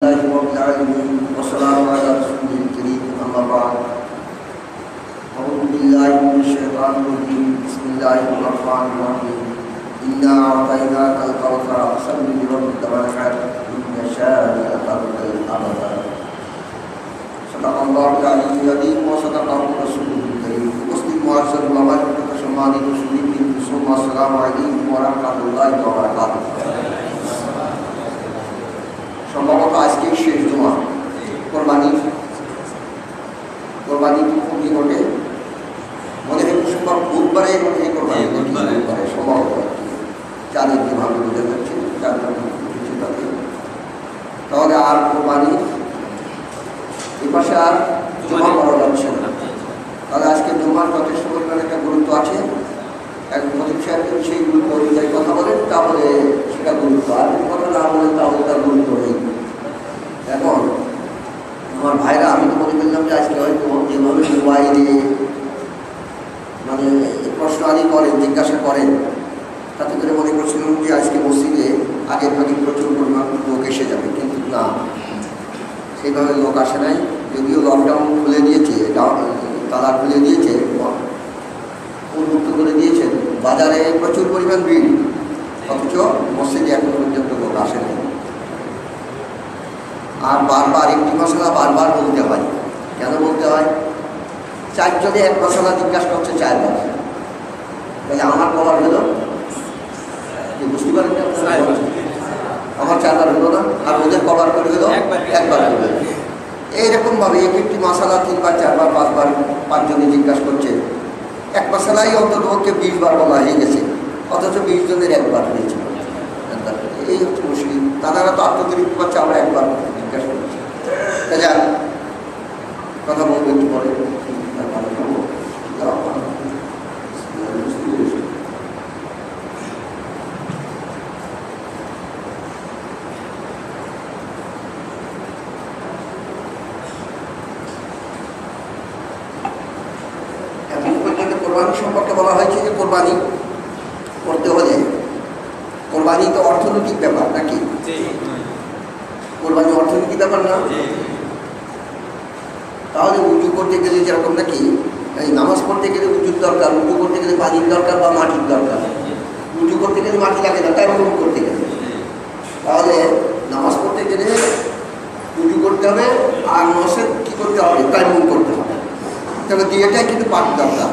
رب العالمين والسلام على رسوله الكريم أما بعد أعوذ بالله من الشيطان الرجيم بسم الله الرحمن الرحيم إنا أعطيناك الكوثر فصل لربك وانحر إن شانئك هو الأبتر صدق الله العلي العظيم وصدق رسوله الكريم مسلم معزز وبركة সম্মানিত মুসলিম আসসালামু আলাইকুম ওয়া রাহমাতুল্লাহি ওয়া বারাকাতুহু। সম্ভবত আজকে শেষ জুমা কোরবানি খুবই ঘটে মনে হয় সম্ভব বুধবারে মনে হয় কোরবানি সম্ভবত চাঁদের যেভাবে বোঝা যাচ্ছে কিছু থাকে তাহলে আর কোরবানি এ পাশে আর জমা করা যাচ্ছে না। তাহলে আজকে জমার যথেষ্ট পরিমাণে একটা গুরুত্ব আছে। এক মজিব সাহেব সেই গুরুত্ব অনুযায়ী কথা বলেন, তাহলে সেটা গুরুত্ব, আর কথা না বলেন তাহলে তার গুরুত্ব নেই। এখন আমার ভাইরা, আমি তো বলে ফেললাম যে আজকে হয়তো যেভাবে মোবাইলে মানে প্রশ্ন আদি করেন, জিজ্ঞাসা করেন, তাতে করে মনে করছিলাম যে আজকে মসজিদে আগের ভাগে প্রচুর পরিমাণ লোক এসে যাবে, কিন্তু না, সেইভাবে লোক আসে নাই। যদিও লকডাউন খুলে দিয়েছে, তালা খুলে দিয়েছে, উন্মুক্ত করে দিয়েছেন, বাজারে প্রচুর পরিমাণ ভিড়, অথচ মসজিদে এখন পর্যন্ত লোক আসেনি। আর বারবার একটি মশলা বারবার বলতে হয়। কেন বলতে হয়? চারজনে এক মশলা জিজ্ঞাসা করছে চারবার, তাহলে আমার কবার হলো বুঝতে পারেন, আমার চারবার হলো না, আর ওদের কবার করে হলো একবার হলো। এইরকমভাবে একটি মশলা তিনবার চারবার পাঁচবার পাঁচজনে জিজ্ঞাসা করছে। এক মশলাই অন্তত ওকে 20 বার বলা হয়ে গেছে, অথচ 20 জনের একবার হয়েছে। এই হচ্ছে মুশকিল। তারা তো আত্মতৃপ্তি পাচ্ছে, আমরা একবার জিজ্ঞাসা করছি। তাহলে কথা বলবো একটু পরে। কোরবানি সম্পর্কে বলা হয়েছে যে কোরবানি করতে হলে, কোরবানি তো অর্থনৈতিক ব্যাপার নাকি? কোরবানি অর্থনৈতিক ব্যাপার না? তাহলে উঁচু করতে গেলে যেরকম নাকি এই নামাজ পড়তে গেলে উঁচুর দরকার, উঁচু করতে গেলে পানির দরকার বা মাটির দরকার। উঁচু করতে গেলে মাটি লাগে না, তাই রকম করতে গেলে তাহলে নামাজ পড়তে গেলে উঁচু করতে হবে, আর নসের কী করতে হবে? তাইমুম করতে হবে। তাহলে দুইটাই কিন্তু পাক দরকার,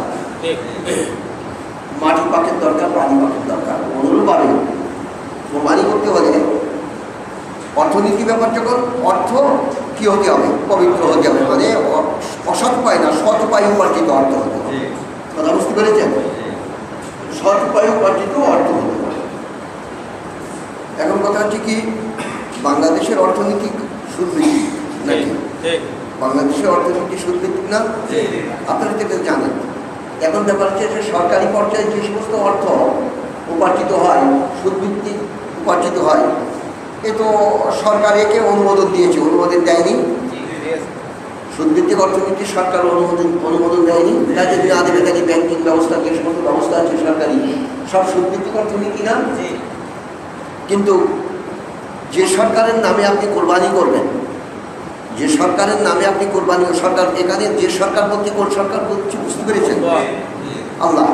মাটি পাকের দরকার, পানি পাকের দরকার। অনুরূপভাবে কোরবানি করতে হলে অর্থনীতি ব্যাপার, যখন অর্থ কি হতে হবে? পবিত্র হতে হবে, মানে অসৎ উপায় না, সৎ উপায় উপার্জিত অর্থ হতে হবে। কথা বুঝতে পেরেছেন? সৎ উপায় উপার্জিত অর্থ হতে হবে। এখন কথা হচ্ছে কি, বাংলাদেশের অর্থনীতি সুদভিত্তিক নাকি? বাংলাদেশের অর্থনীতি সুদভিত্তিক না? আপনারা যেটা জানেন। এখন ব্যাপার হচ্ছে যে সরকারি পর্যায়ে যে সমস্ত অর্থ উপার্জিত হয়, সুদভিত্তিক উপার্জিত হয়, এ তো সরকার একে অনুমোদন দিয়েছে, অনুমোদন দেয়নি। সুদভিত্তিক অর্থনীতি সরকার অনুমোদন দেয়নি। রাজ্যে না দেবে, তাই ব্যাংকিং ব্যবস্থা, যে সমস্ত ব্যবস্থা আছে সরকারি, সব সুদভিত্তিক অর্থনীতি না? কিন্তু যে সরকারের নামে আপনি কোরবানি করবেন, যে সরকারের নামে আপনি কোরবানি, সরকার এখানে যে সরকার বলতে কোন সরকার বলছে বুঝতে পেরেছেন? আল্লাহ।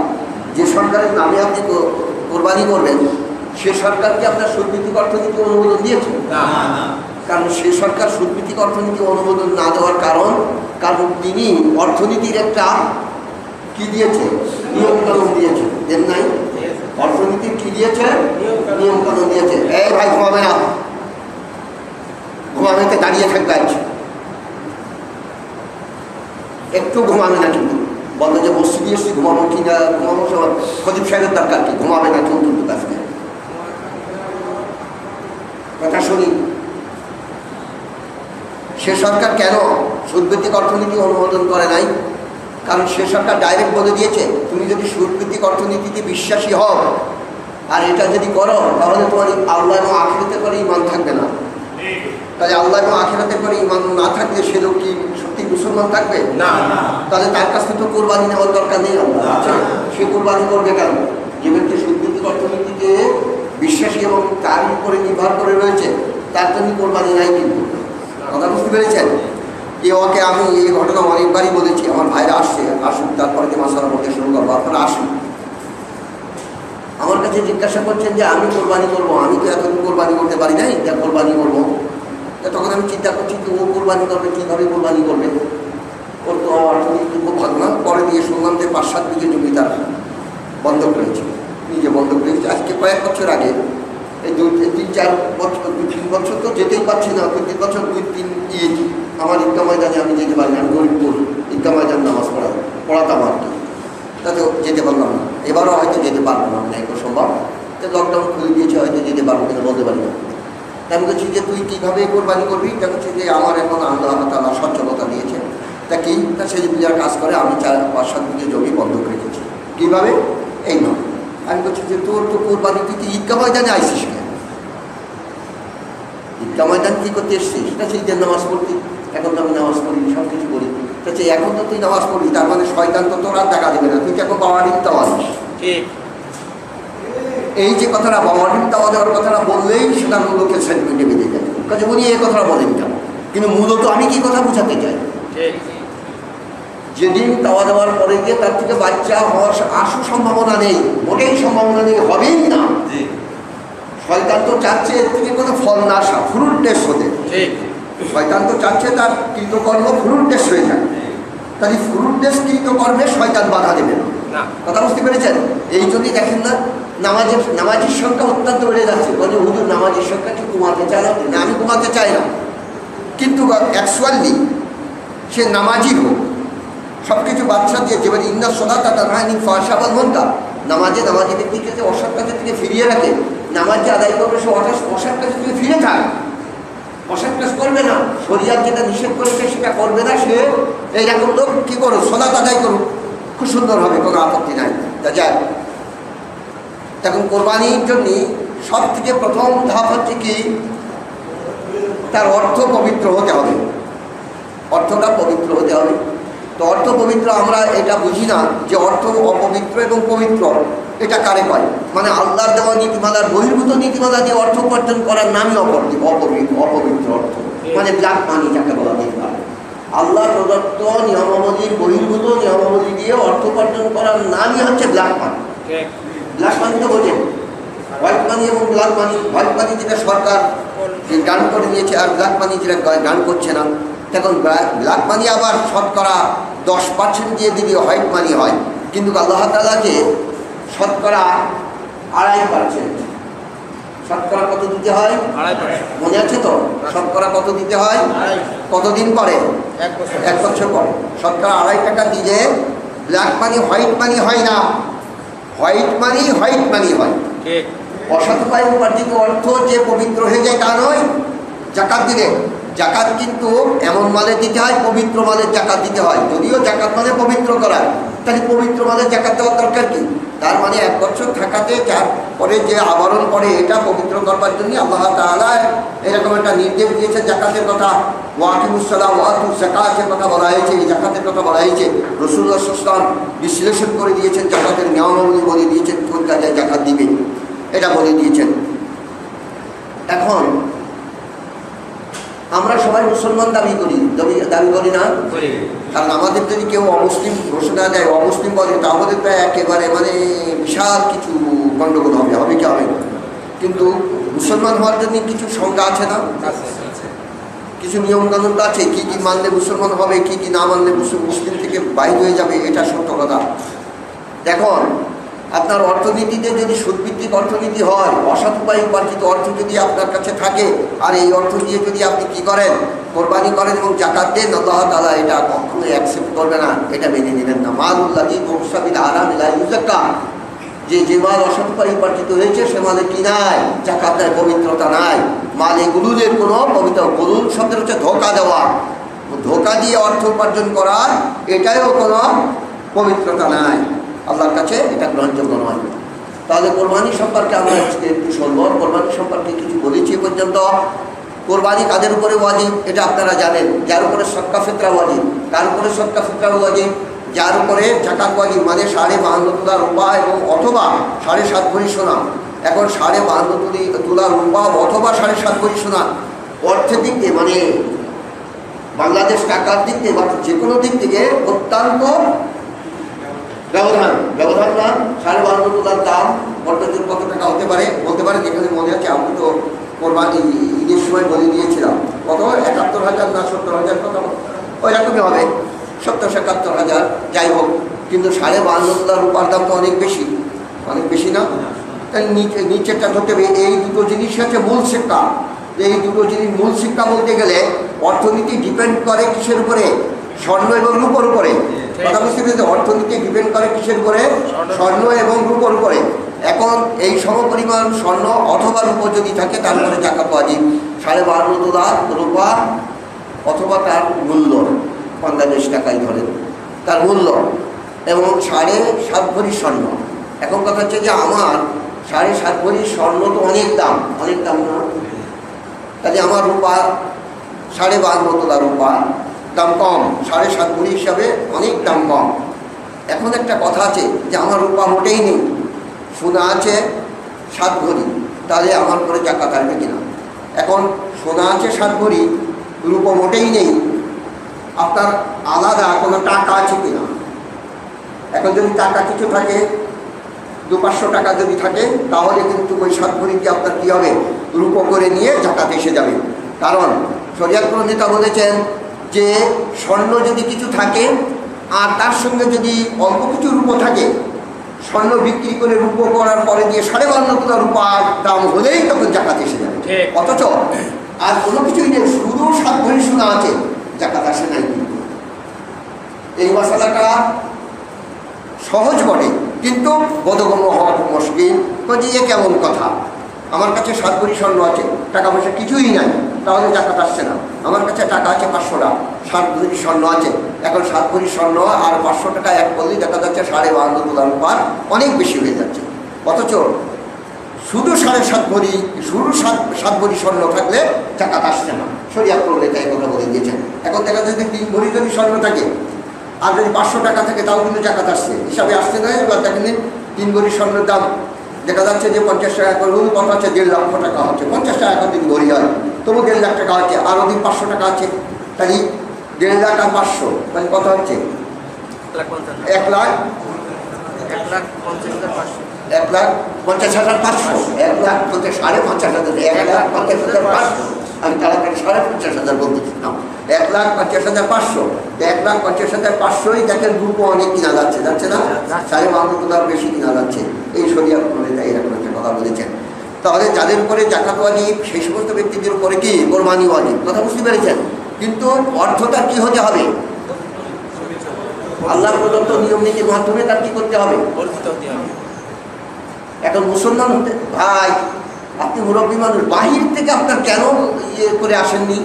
যে সরকারের নামে আপনি কোরবানি করবেন, সে সরকারকে আপনার সুদভিত্তিক অর্থনীতি অনুমোদন দিয়েছে? কারণ সে সরকার সুদভিত্তিক অর্থনীতি অনুমোদন না দেওয়ার কারণ তিনি অর্থনীতির একটা কি দিয়েছে? নিয়মকানুন দিয়েছে, দেন নাই? অর্থনীতির কি দিয়েছে? নিয়মকানুন দিয়েছে। এই ভাই ঘুমাবে না, ঘুমাবে তো দাঁড়িয়ে থাকবে, আছে একটু ঘুমাবে না, কিন্তু বলবে যে মসজিদে এসছি ঘুমাবো কি না, ঘুমাবো সবার খজিব সাহেবের দরকার কি? ঘুমাবে না কেউ, কিন্তু কাছে কথা শুনি। সে সরকার কেন সুদভিত্তিক অর্থনীতি অনুমোদন করে নাই? কারণ সে সরকার ডাইরেক্ট বলে দিয়েছে, তুমি যদি সুদভিত্তিক অর্থনীতিতে বিশ্বাসী হও আর এটা যদি করো, তাহলে তোমার আল্লাহ এবং আখিরাতের পরে ইমান থাকবে না। তাহলে আল্লাহ এবং আখিরাতের পরে ইমান না থাকলে সে লোক কি সত্যি মুসলমান থাকবে না? তাহলে তার কাছ থেকে তো কোরবানি নেওয়ার দরকার নেই। সে কোরবানি করবে কেন? যে ব্যক্তি সুদভিত্তিক অর্থনীতিতে বিশ্বাসী এবং তার উপরে নির্ভর করে রয়েছে, তার জন্য কোরবানি নাই। কিন্তু পেরেছেন? ওকে আমি এই ঘটনা অনেকবারই বলেছি, আমার ভাইরা আসুন তারপরে যে মাসালা বলতে শুরু করবো, আপনারা আসুন। আমার কাছে জিজ্ঞাসা করছেন যে আমি কোরবানি করবো, আমি তো এতদিন কোরবানি করতে পারি নাই, যা কোরবানি করবো। তখন আমি চিন্তা করছি যে ও কোরবানি করবে, কীভাবে কোরবানি করবে, ওর তো অর্থনীতি খুব ভালো না। পরে দিয়ে শুনলাম যে 5-7 বিঘে জমি তার বন্ধ করেছে, নিজে বন্ধ করেছে। আজকে কয়েক বছর আগে, এই 2-3-4 বছর, 2-3 বছর তো যেতেই পারছি না, 2-3 বছর 2-3 আমার ঈদগাহ ময়দানে আমি যেতে পারি না। আমি গরিবপুর ঈদগাহ ময়দান নামাজ পড়াতাম আর কি, তাতে যেতে পারলাম না। এবারও হয়তো যেতে পারবো না, মানে একটু সম্ভব। তো লকডাউন খুলে দিয়েছে, হয়তো যেতে পারবো কিনা বলতে পারি না। আমি বলছি যে তুই কীভাবে কোরবানি করবি? তা বলছি যে আমার এখন আল্লাহ তাআলা সচ্ছলতা দিয়েছে, তা কি, তা সেই পূজার কাজ করে আমি 4-5-7 বিঘে জমি বন্ধ করে রেখেছি। কীভাবে? এই নয়। আমি বলছি যে তোর তো কোরবানি, তুই কি ঈদগাহ ময়দানে আইসিস কেন? ঈদগাহ ময়দান কী করতে এসছিস? তা সেই দিন নামাজ পড়তি, এখন তো আমি নামাজ পড়ি, সব কিছু করি। তা এখন তো তুই নামাজ পড়বি, তার মানে শয়তান তো তোর আর দেখা দেবে না, তুই এখন বাবার ঈদগাহ আসিস। এই যে কথাটা বাবার ঈদগাহ দেওয়ার কথাটা বললেই সেটা লোকের সেন্টিমেন্টে বেঁধে যায়, কাজে উনি এই কথাটা বলেন কেন? কিন্তু মূলত আমি কি কথা বোঝাতে চাই, যেদিন তাওয়া দেওয়ার পরে গিয়ে তার থেকে বাচ্চা হওয়ার আশু সম্ভাবনা নেই, মোটেই সম্ভাবনা নেই, হবেই না। শয়তান তো চাচ্ছে এর থেকে কোনো ফল না আসা, ফ্রুটলেস হতে। শয়তান তো চাচ্ছে তার কৃতকর্ম ফ্রুটলেস হয়ে যায়। তাহলে ফ্রুটলেস কৃতকর্মে শয়তান বাধা দেবে না। কথা বুঝতে পেরেছেন? এই জন্যই দেখেন না, নামাজের সংখ্যা অত্যন্ত বেড়ে যাচ্ছে। বলে হুজুর নামাজের সংখ্যা কি কমাতে চায় না? আমি কমাতে চাই না, কিন্তু অ্যাকচুয়ালি সে নামাজই হোক, সব কিছু বাচ্চা দিয়ে যেমন ইন্না সোলাতা তানহা আনিল ফাহশা ওয়াল মুনকার, নামাজি ব্যক্তিকে যে অসৎ কাজের থেকে ফিরিয়ে রাখে, নামাজকে আদায় করবে, সে অসৎ কাজের থেকে ফিরে থাকে, অসৎ কাজ করবে না, শরীয়ত যেটা নিষেধ করেছে সেটা করবে না। সে এইরকম লোক কী করুক, সোলাত আদায় করুক, খুব সুন্দর হবে, কোনো আপত্তি নাই। তা যায় তখন কোরবানির জন্য সব থেকে প্রথম ধাপ হচ্ছে কি, তার অর্থ পবিত্র হতে হবে। অর্থটা পবিত্র হতে হবে। তো অর্থ পবিত্র আমরা এটা বুঝি না যে অর্থ অপবিত্র এবং পবিত্র এটা কারে কয়, মানে আল্লাহর দেওয়া নীতিমালার বহির্ভূত নীতিমালা দিয়ে অর্থ উপার্জন করার নামই অপবিত্র অর্থ, মানে ব্ল্যাক মানি যাকে বলা যেতে পারে। আল্লাহ প্রদত্ত নিয়মাবলীর বহির্ভূত নিয়মাবলী দিয়ে অর্থ উপার্জন করার নামই হচ্ছে ব্ল্যাক মানি। ব্ল্যাক মানি তো বোঝেন, হোয়াইট মানি এবং ব্ল্যাক মানি। হোয়াইট মানি যেটা সরকার গান করে নিয়েছে, আর ব্ল্যাক মানি যেটা গান করছে না। এখন ব্ল্যাক মানি আবার শতকরা 10% দিয়ে দিলে হোয়াইট মানি হয়, কিন্তু আল্লাহ তাআলাকে শতকরা 2.5%। শতকরা কত দিতে হয়? 2.5%। মনে আছে তো? শতকরা কত দিতে হয়? কতদিন পরে? 1 বছর পরে। শতকরা 2.5 টাকা দিলে ব্ল্যাক মানি হোয়াইট মানি হয় না, হোয়াইট মানি হয়। অসৎ উপায়ে উপার্জিত অর্থ যে পবিত্র হয়ে যায় তা নয়। জাকাত দিলে, জাকাত কিন্তু এমন মালে দিতে হয়, পবিত্র মালের জাকাত দিতে হয়। যদিও জাকাত মানে পবিত্র করা, তাহলে পবিত্র মালের জাকাত দেওয়ার দরকার কি? তার মানে 1 বছর থাকাতে যার পরে যে আবরণ করে এটা পবিত্র করবার জন্য আল্লাহ তাআলা এরকম একটা নির্দেশ দিয়েছে। জাকাতের কথা, ওয়াকিমুস সালাহ ওয়াতুজ যাকাতের কথা বলা হয়েছে, এই জাকাতের কথা বলা হয়েছে। রাসূলুল্লাহ সাল্লাল্লাহু আলাইহি ওয়াসাল্লাম বিশ্লেষণ করে দিয়েছেন, জাকাতের নিয়মাবলী বলে দিয়েছেন, কোন কাজে জাকাত দিবে এটা বলে দিয়েছেন। এখন আমরা সবাই মুসলমান দাবি করি না? কারণ আমাদের যদি কেউ অমুসলিম ঘোষণা দেয়, অমুসলিম বলে, তাহলে তো একেবারে মানে বিশাল কিছু গণ্ডগোল হবে কি হবে। কিন্তু মুসলমান হওয়ার জন্য কিছু সংজ্ঞা আছে না? কিছু নিয়মকানুন তো আছে, কী কী মানলে মুসলমান হবে, কী কী না মানলে মুসলিম থেকে বাইরে হয়ে যাবে, এটা সত্য কথা। দেখুন, আপনার অর্থনীতিতে যদি সুদভিত্তিক অর্থনীতি হয়, অসৎ উপায়ে উপার্জিত অর্থ যদি আপনার কাছে থাকে, আর এই অর্থ দিয়ে যদি আপনি কি করেন, কোরবানি করেন এবং জাকাত দেন, আল্লাহ তাআলা এটা কখনোই অ্যাকসেপ্ট করবে না, এটা মেনে নেবেন না। মালুল্লাহি মুহসাবিল হারাম লা ইউযাক্কা, যে মাল অসৎ উপায়ে উপার্জিত হয়েছে সে মালে কি নাই? জাকাত নাই, পবিত্রতা নাই। মালে গুলুলের কোনো পবিত্র, গুলুল শব্দের হচ্ছে ধোঁকা দেওয়া, ধোঁকা দিয়ে অর্থ উপার্জন করা, এটাও কোনো পবিত্রতা নাই, আল্লাহর কাছে এটা গ্রহণযোগ্য নয়। তাহলে কোরবানি সম্পর্কে আমরা আজকে একটু শুনবো। কোরবানি সম্পর্কে কিছু বলেছি পর্যন্ত। কোরবানি কাদের উপরে ওয়াজিব এটা আপনারা জানেন। যার উপরে সদকা ফিতরা ওয়াজিব, কার উপরে সদকা ফিতরা ওয়াজিব? যার উপরে জাকাত ওয়াজিব, মানে 52.5 তোলা রূপা এবং অথবা 7.5 ভরি সোনা। এখন 52.5 তোলা রূপা অথবা 7.5 ভরি সোনা অর্থের দিক দিয়ে, মানে বাংলাদেশ টাকার দিক থেকে বা যে কোনো দিক থেকে অত্যন্ত ব্যবধান না। 12.5 তোলার দাম বর্তমান কত টাকা হতে পারে বলতে পারে, যেখানে মনে আছে আমি তো কোরবানি ঈদের সময় বলে দিয়েছিলাম কত 71,000 না 70,000 কত ওই রকমই হবে, 70-71,000 যাই হোক। কিন্তু 12.5 তোলার রূপার দাম তো অনেক বেশি না। তাই নিচেরটা ধরতে হবে। এই দুটো জিনিস হচ্ছে মূল শিক্ষা। এই দুটো জিনিস মূল শিক্ষা বলতে গেলে অর্থনীতি ডিপেন্ড করে কিসের উপরে? স্বর্ণ এবং রূপোর উপরে। কথা বুঝতে পেরেছি? অর্থনীতি ডিপেন্ড করে কিসের উপরে? স্বর্ণ এবং রূপোর উপরে। এখন এই সমপরিমাণ স্বর্ণ অথবা রূপো যদি থাকে তারপরে জাকাত ওয়াজিব। 12.5 তোলা রূপা অথবা তার মূল্য 45 টাকায় ধরেন তার মূল্য, এবং 7.5 ভরি স্বর্ণ। এখন কথা হচ্ছে যে আমার 7.5 ভরি স্বর্ণ তো অনেক দাম না? তাহলে আমার রূপা 12.5 তোলা রূপা দাম কম, 7.5 ভরি হিসাবে অনেক দাম কম। এখন একটা কথা আছে যে আমার রূপা মোটেই নেই, সোনা আছে 7 ভরি, তাহলে আমার করে জাকাত আসবে কিনা? এখন সোনা আছে 7 ভরি, রূপা মোটেই নেই, আপনার আলাদা কোনো টাকা আছে কিনা? এখন যদি টাকা কিছু থাকে 200-500 টাকা যদি থাকে তাহলে কিন্তু ওই 7 ভরিকে আপনার কী হবে? রূপো করে নিয়ে জাকাত এসে যাবে। কারণ শরিয়াত প্রণেতা বলেছেন যে স্বর্ণ যদি কিছু থাকে আর তার সঙ্গে যদি অল্প কিছু রূপো থাকে, স্বর্ণ বিক্রি করে রূপো করার পরে দিয়ে 12.5 তোলা রূপার দাম হলেই তখন জাকাত এসে যাবে। অথচ আর কোনো কিছুই নেই, শুধু 7 ভরি সোনা আছে, জাকাত আসে নাই। কিন্তু এই মশলাটা সহজ বটে, কিন্তু বোধগম্য হওয়া খুব মুশকিল। যে কেমন কথা, আমার কাছে 7 ভরি স্বর্ণ আছে, টাকা পয়সা কিছুই নাই, তাহলে জাকাত আসছে না। আমার কাছে টাকা আছে 500 টাকা, 7 ভরি স্বর্ণ আছে। এখন 7 ভরি স্বর্ণ আর 500 টাকা এক করলেই দেখা যাচ্ছে 12.5 তোলা রূপার অনেক বেশি হয়ে যাচ্ছে। অথচ শুধু 7.5 ভরি, শুধু 7 ভরি স্বর্ণ থাকলে জাকাত আসছে না। শরিয়াত প্রণেতা এই কথা বলে দিয়েছেন। এখন দেখা যাচ্ছে 3 ভরি যদি স্বর্ণ থাকে আর যদি 500 টাকা থাকে তাও কিন্তু জাকাত আসছে, হিসাবে আসছে না। এবার দেখেন 3 ভরি স্বর্ণের দাম দেখা যাচ্ছে যে 50 টাকা করে, কথা হচ্ছে 1.5 লক্ষ টাকা হচ্ছে। 50 টাকা করে যদি ভরি হয় তবু 1.5 লাখ টাকা হচ্ছে, আর ওদিন 500 টাকা আছে, তাহলে 1.5 লাখ আর 500 মানে কত হচ্ছে? 1,50,500। 1,50,500 আমি তাড়াতাড়ি 50,500 বলতেছিলাম। 1,50,500, 1,50,500 দেখেন রূপো অনেক কিনা যাচ্ছে না? 12.5 তোলার বেশি কিনা যাচ্ছে। এই শরিয়াত প্রণেতা এরকম একটা কথা বলেছেন। তাহলে যাদের উপরে জাকাত ওয়াজিব সেই সমস্ত ব্যক্তিদের উপরে কি কোরবানি ওয়াজিব। কথা বুঝতে পেরেছেন? কিন্তু অর্থটা কি হতে হবে? আল্লাহর প্রদত্ত নিয়ম নীতির মাধ্যমে তার কি করতে হবে? এখন মুসলমান হতে ভাই, আপনি মুরব্বী মানুষ, বাহির থেকে আপনার কেন করে আসেননি?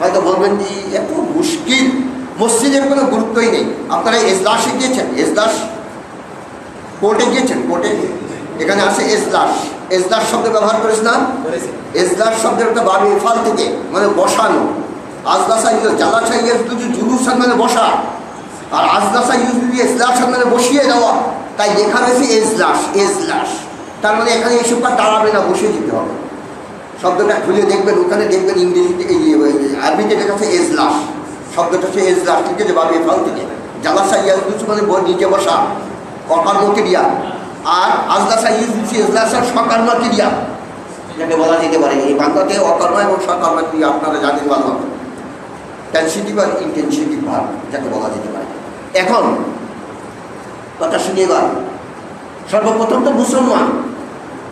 হয়তো বলবেন যে এত মুশকিল, মসজিদের কোনো গুরুত্বই নেই। আপনারা এজলাসে গিয়েছেন? এজলাস কোর্টে গিয়েছেন? কোর্টে এখানে আসে এজলাস শব্দ ব্যবহার করিস না? এজলাস শব্দের একটা বাবু এফাল থেকে মানে বসানো। আজলাসা ইউজ, জালাসা ইউজ যদি জুলুসান মানে বসা, আর আজলাসা ইউজ যদি এজলাস মানে বসিয়ে দেওয়া। তাই লেখা রয়েছে এজলাস, তার মানে এখানে এসব দাঁড়াবে না, বসে দিতে হবে। শব্দটা খুলে দেখবেন, ওখানে দেখবেন ইংরেজিতে আরবিতে লেখা আছে এজলাস। শব্দটা হচ্ছে এজলাস থেকে যে বাবু এফাল থেকে। জালাসা ইউজ মানে নিচে বসা, অকর্ম ক্রিয়া, আর আজলাসা ইউজ এজলাসের সকর্ম ক্রিয়া যাকে বলা যেতে পারে। এই বাংলাতে অকর্ম এবং সকর্ম ক্রিয়া আপনারা জানেন ভালো হবে, ট্রান্সিটিভ আর ইন্টেনসিটিভ ভাব যাকে বলা যেতে পারে। এখন কথা শুনে এবার সর্বপ্রথম তো মুসলমান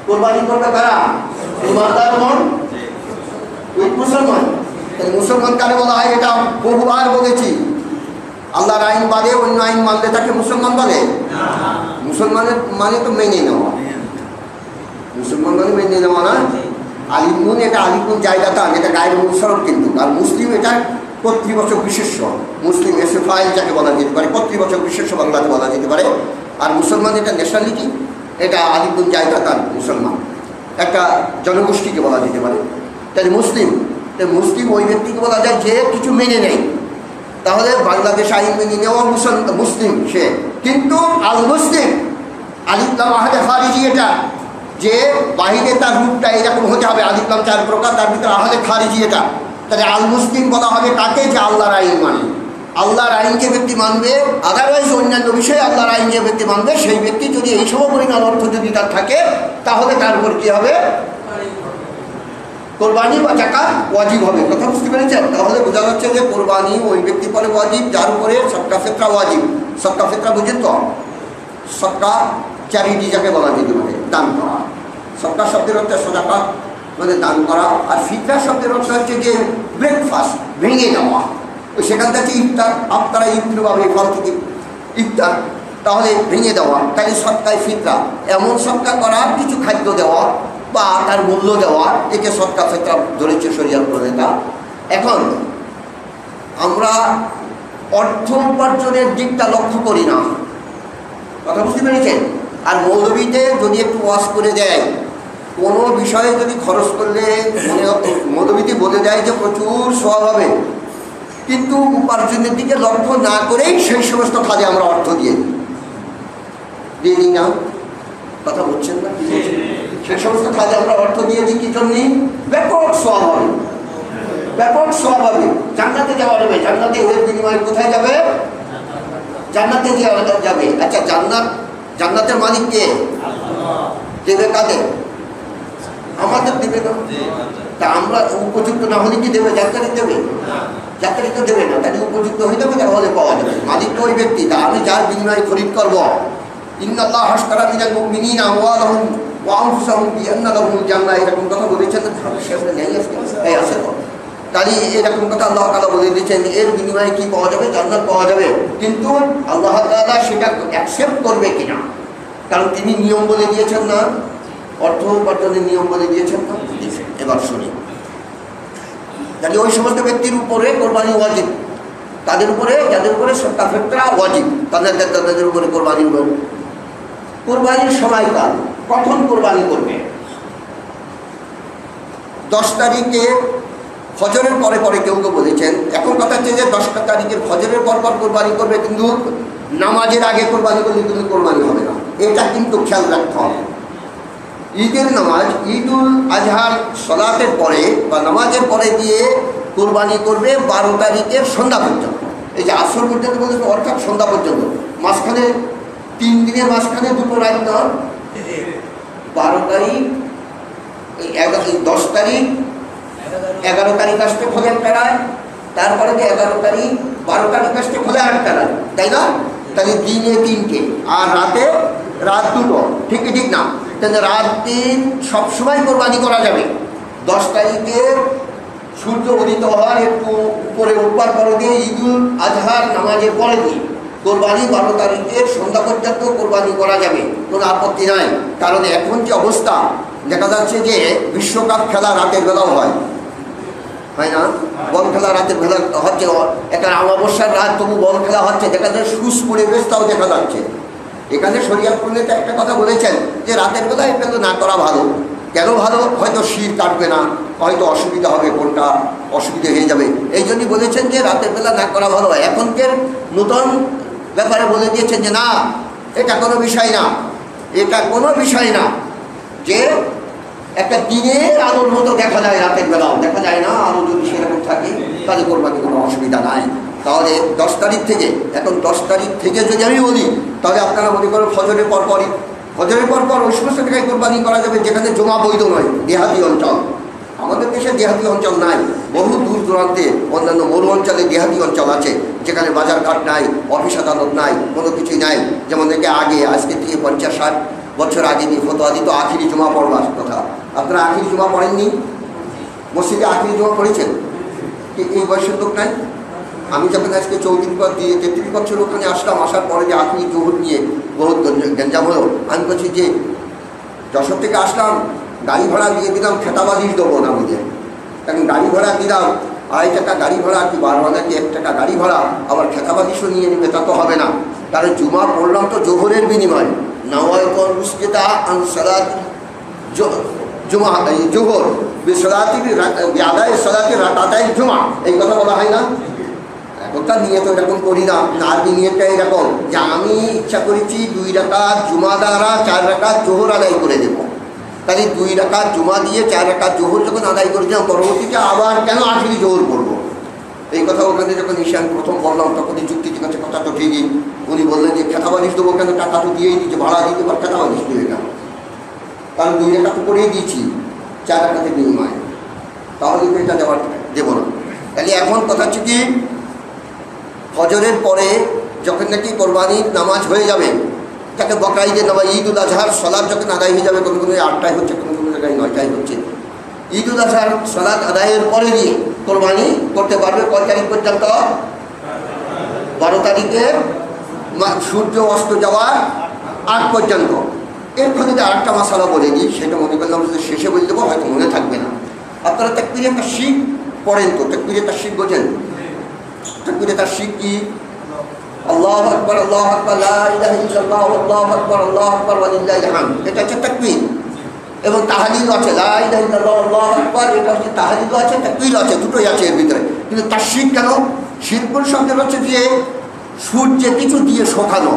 কোরবানি করবে কারা? ইমানদার মন মুসলমান। মুসলমান কারে বলা হয়? এটা বহুবার বলেছি। আল্লাহর আইন বাদে অন্য আইন মানলে তাকে মুসলমান বলে? মুসলমানের মানে তো মেনে নেওয়া, মুসলমান মানে মেনে নেওয়া না। আলিমুন এটা আলিমুন জায়গাটা, এটা গায়ের মুসলমান কিন্তু। আর মুসলিম এটা কর্তৃপক্ষ বিশেষ্য, মুসলিম এসে ফাইল যাকে বলা যেতে পারে, কর্তৃপক্ষ বিশেষ্য বাংলাতে বলা যেতে পারে। আর মুসলমান এটা ন্যাশনালিটি, এটা আলিমুন জায়গাতান মুসলমান, একটা জনগোষ্ঠীকে বলা যেতে পারে। তাই মুসলিম ওই ব্যক্তিকে বলা যায় যে কিছু মেনে নেয়। তাহলে বাংলাদেশ আইন মেনে নেওয়া মুসলিম সে, কিন্তু আল মুসলিম আলিফলাম আহাদে খারিজি, এটা যে বাহিরে তার রূপটা এরকম হতে হবে। আলিফলাম 4 প্রকার, তার ভিতরে আহাদে খারিজি এটা। তাহলে আল মুসলিম বলা হবে তাকে যে আল্লাহর আইন মানে। আল্লাহর আইন যে ব্যক্তি মানবে, আদারওয়াইজ অন্যান্য বিষয়ে আল্লাহর আইন যে ব্যক্তি মানবে, সেই ব্যক্তি যদি এই সম পরিমাণ অর্থ যদি তার থাকে, তাহলে তার উপর কী হবে? কোরবানি বা জাকাত ওয়াজিব হবে। কথা বুঝতে পেরেছেন? তাহলে বোঝা যাচ্ছে যে কোরবানি ওই ব্যক্তি পরে ওয়াজিব যার উপরে সদকা ফিতরা ওয়াজিব। সদকা ফিতরা বুঝেন তো? সদকা চ্যারিটি যাকে বলা যেতে পারে, দান করা। সদকা শব্দের অর্থ সদাকা মানে দান করা, আর ফিতরা শব্দের অর্থ হচ্ছে যে ব্রেকফাস্ট, ভেঙে নেওয়া। ওই সেখান থেকে ইফতার, আপনারা ইফতারভাবে ফল থেকে ইফতার, তাহলে ভেঙে দেওয়া, তাই সদকায় ফিতরা। এমন সদকা করার কিছু খাদ্য দেওয়া বা তার মূল্য দেওয়া, একে সদকা ফিতরা ধরেছে শরীয়ত প্রণেতা। এখন আমরা অর্থ উপার্জনের দিকটা লক্ষ্য করি না। কথা বুঝতে পেরেছেন? আর মৌলবীতে যদি একটু ওয়াজ করে দেয়, কোনো বিষয়ে যদি খরচ করলে মৌলবীতে বলে দেয় যে প্রচুর সওয়াব হবে, কিন্তু উপার্জনের দিকে লক্ষ্য না করেই সেই সমস্ত কাজে আমরা অর্থ দিয়ে দিই না। কথা বলছেন না? সেই সমস্ত কাজে আমরা অর্থ দিয়ে দিই কি জন্যে? ব্যাপক সওয়াব হবে, ব্যাপক সওয়াব হবে, জান্নাতে যাওয়া যাবে। জান্নাতে এর বিনিময়ে কোথায় যাবে? জান্নাতে যাবে। আচ্ছা, জান্নাতের মালিক কে? দেবে কাদের? আমাদের দেবে না। তা আমরা উপযুক্ত না হলে কি দেবে? জান্নাতে দেবে? জান্নাতে তো দেবে না। তাহলে উপযুক্ত হয়ে যাবে, তাহলে পাওয়া যাবে। মালিক তো ওই ব্যক্তি, তা আমি যার বিনিময়ে খরিদ করবো। ইন্নাল্লাহ আশতারা মিনাল মুমিনিনা আমওয়ালাহুম ওয়া আনফুসাহুম বিআন্না লাহুমুল জান্নাহ, এরকম কথা বলেছেন। এই আছে তো, তাহলে এরকম কথা আল্লাহ তাআলা বলে দিয়েছেন, এর বিনিময়ে কি পাওয়া যাবে? জান্নাত পাওয়া যাবে। কিন্তু আল্লাহ তাআলা সেটা অ্যাকসেপ্ট করবে কিনা, কারণ তিনি নিয়ম বলে দিয়েছেন না, অর্থ উপার্জনের নিয়ম বলে দিয়েছেন না। এবার শুনি, তাহলে ওই সমস্ত ব্যক্তির উপরে কোরবানি ওয়াজিব, তাদের উপরে যাদের উপরে সদকা ফিতরা ওয়াজিব, তাদের উপরে কোরবানি। কোরবানির সময়কাল কখন কোরবানি করবে? 10 তারিখে ফজরের পরে পরে কেউ কেউ বলেছেন। এখন কথা হচ্ছে যে 10 তারিখের ফজরের পর পর কোরবানি করবে, কিন্তু নামাজের আগে কোরবানি করলে কিন্তু কোরবানি হবে না। এটা কিন্তু খেয়াল রাখতে হবে। ঈদের নামাজ, ঈদুল আজহার সলাতের পরে বা নামাজের পরে দিয়ে কোরবানি করবে 12 তারিখের সন্ধ্যা পর্যন্ত। এই যে আসর পর্যন্ত বলেছে, অর্থাৎ সন্ধ্যা পর্যন্ত, মাঝখানে 3 দিনের মাঝখানে দুটো রাত না, 12 তারিখ, 10 তারিখ, 11 তারিখ আসতে ফলে একটা রাত, তারপরে যে 11 তারিখ 12 তারিখ আসতে ফলে আরেকটা রাত, তাই না? তাহলে দিনে 3টে আর রাত 2টো, ঠিক ঠিক না? তাহলে রাত 3 সবসময় কোরবানি করা যাবে। 10 তারিখে সূর্য উদিত হওয়ার একটু উপরে উঠবার পরে দিয়ে ঈদুল আজহার নামাজের পরে দিয়ে কোরবানি 12 তারিখের সন্ধ্যা পর্যন্ত কোরবানি করা যাবে, কোনো আপত্তি নাই। কারণ এখন যে অবস্থা দেখা যাচ্ছে যে বিশ্বকাপ খেলা রাতের বেলাও হয় না? বল খেলা রাতের বেলা হচ্ছে, একটা অমাবস্যার রাত তবু বল খেলা হচ্ছে, দেখা যাচ্ছে সুস পরিবেশটাও দেখা যাচ্ছে। এখানে শরিয়াত প্রণেতা একটা কথা বলেছেন যে রাতের বেলা এটা তো না করা ভালো। কেন ভালো? হয়তো শীত কাটবে না, হয়তো অসুবিধা হবে, কোনটা অসুবিধা হয়ে যাবে, এই জন্যই বলেছেন যে রাতের বেলা না করা ভালো। এখনকার নতুন ব্যাপারে বলে দিয়েছেন যে না, এটা কোনো বিষয় না, এটা কোনো বিষয় না, যে একটা দিনের আলোর মতো দেখা যায়, রাতের বেলাও দেখা যায় না। আলো যদি সেরকম থাকে তাহলে কোরবানি কোনো অসুবিধা নাই। তাহলে 10 তারিখ থেকে, এখন 10 তারিখ থেকে যদি আমি বলি, তাহলে আপনারা মনে করেন ফজরের পরপরই, ফজরের পরপর ওই সমস্ত জায়গায় কোরবানি করা যাবে যেখানে জমা বৈধ নয়, দেহাতি অঞ্চল। আমাদের দেশে দেহাতি অঞ্চল নাই, বহু দূর দূরান্তে অন্যান্য মরু অঞ্চলে দেহাতি অঞ্চল আছে, যেখানে বাজার ঘাট নাই, অফিস আদালত নাই, কোনো কিছুই নাই। যেমন দেখে আগে, আজকে থেকে 50-60 বছর আগে নিয়ে ফতোয়া দিত আখিরি জমা পড়বার কথা। আপনারা আখিরি জমা পড়েননি? মসজিদে আখিরি জমা পড়েছেন? এই বয়সের লোক নাই? আমি যখন আজকে 33 বছর ওখানে আসলাম, আসার পরে যে আখিরি জোহর নিয়ে বহুত গঞ্জাম হলো, আমি বলছি যে যশোর থেকে আসলাম, গাড়ি ভাড়া দিয়ে দিলাম, খেতাবাজির দেবো না বুঝে, কারণ গাড়ি ভাড়া দিলাম 2.5 টাকা গাড়ি ভাড়া, কি 12 আনা কি 1 টাকা গাড়ি ভাড়া, আবার খেতাবাজিশও নিয়ে নেবে, তা তো হবে না। কারণ জুমা পড়লাম তো জোহরের বিনিময়, নাওয়াইতুল মুসকিতা আন সালাত জুমা, জোহর বিসলাতি আদায় সালাতি রাকাতাই জুমা, এই কথা বলা হয় না? এখনকার নিয়ত এরকম করি না, আরবি নিয়তটা এরকম যে আমি ইচ্ছা করেছি 2 রাকাত জুমা দ্বারা 4 রাকাত জোহর আদায় করে দেব। তাহলে 2 রাকাত জুমা দিয়ে 4 রাকাত জোহর যখন আদায় করেছিলাম, পরবর্তীতে আবার কেন আখেরি জোহর করবো? এই কথা ওখানে যখন ঈশান প্রথম বললাম তখনই যুক্তি ঠিক আছে, কথা তো ঠিকই। উনি বললেন যে খেতা বালিশ দেবো কেন, টাকা তো দিয়েই দিচ্ছে, ভাড়া দিতে পার, খেতা বালিশ দেবে কেন? কারণ 2 রাকাত তো করেই দিয়েছি 4 রাকাতের বিনিময়ে, তাহলে তো এটা দেবো না। তাহলে এখন কথা হচ্ছে কি, ফজরের পরে যখন নাকি কোরবানির নামাজ হয়ে যাবে, তাকে বকরা ঈদের নামাজ, ঈদ উল আজহার সলাৎ যখন আদায় হয়ে যাবে, কোনো কোনো 8টায় হচ্ছে, কোনো কোনো জায়গায় 9টায় হচ্ছে, ঈদ উল আজহার সলাৎ আদায়ের পরে দিয়ে কোরবানি করতে পারবে। কয় তারিখ পর্যন্ত? 12 তারিখের সূর্য অস্ত যাওয়ার আগ পর্যন্ত। এরপর যদি আরেকটা মশালা বলে দিই, সেটা মনে করলাম যে শেষে বলে দেবো, হয়তো মনে থাকবে না। আপনারা তাকবীরে তাশরিক পড়েন তো? তাকবীরে তাশরিক বোঝেন? তাকবীরে তাশরিক কি? আল্লাহু আকবার, আল্লাহু আকবার, লা ইলাহা ইল্লাল্লাহ, আল্লাহু আকবার, আল্লাহু আকবার, ওয়া লিল্লাহিল হামদ। এটা হচ্ছে তাকবীর। এবং তাহলিল আছে, লা ইলাহা ইল্লাল্লাহ, আল্লাহু আকবার, এটা হচ্ছে তাহলিল আছে, তাকবীর আছে, দুটোই আছে এর ভিতরে। কিন্তু তাশরিক কেন? শিরকুল শব্দের হচ্ছে যে সূর্যে কিছু দিয়ে শোকানো,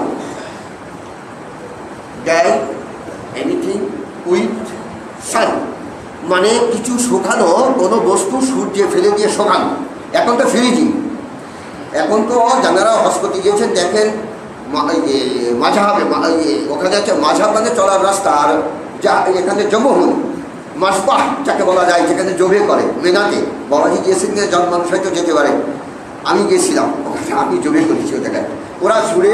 দেয় এনিথিং উইথ সান, মানে কিছু শুকানো কোনো বস্তু সূর্যে ফেলে দিয়ে শোকানো। এখন তো ফ্রিজিং, এখন তো যারা হসপিটালে গিয়েছেন দেখেন মাঝহাবে, ওখানে আছে মাঝহাব মানে চলার রাস্তা, আর যা এখানে জবহুল মাসবাহ যাকে বলা যায়, যেখানে জবে করে মেনাতে, বাবাজি গিয়েছেন, জন মানুষ হয়তো যেতে পারে, আমি গিয়েছিলাম ওখানে, আমি জবে করেছি ও জায়গায়। ওরা ছুড়ে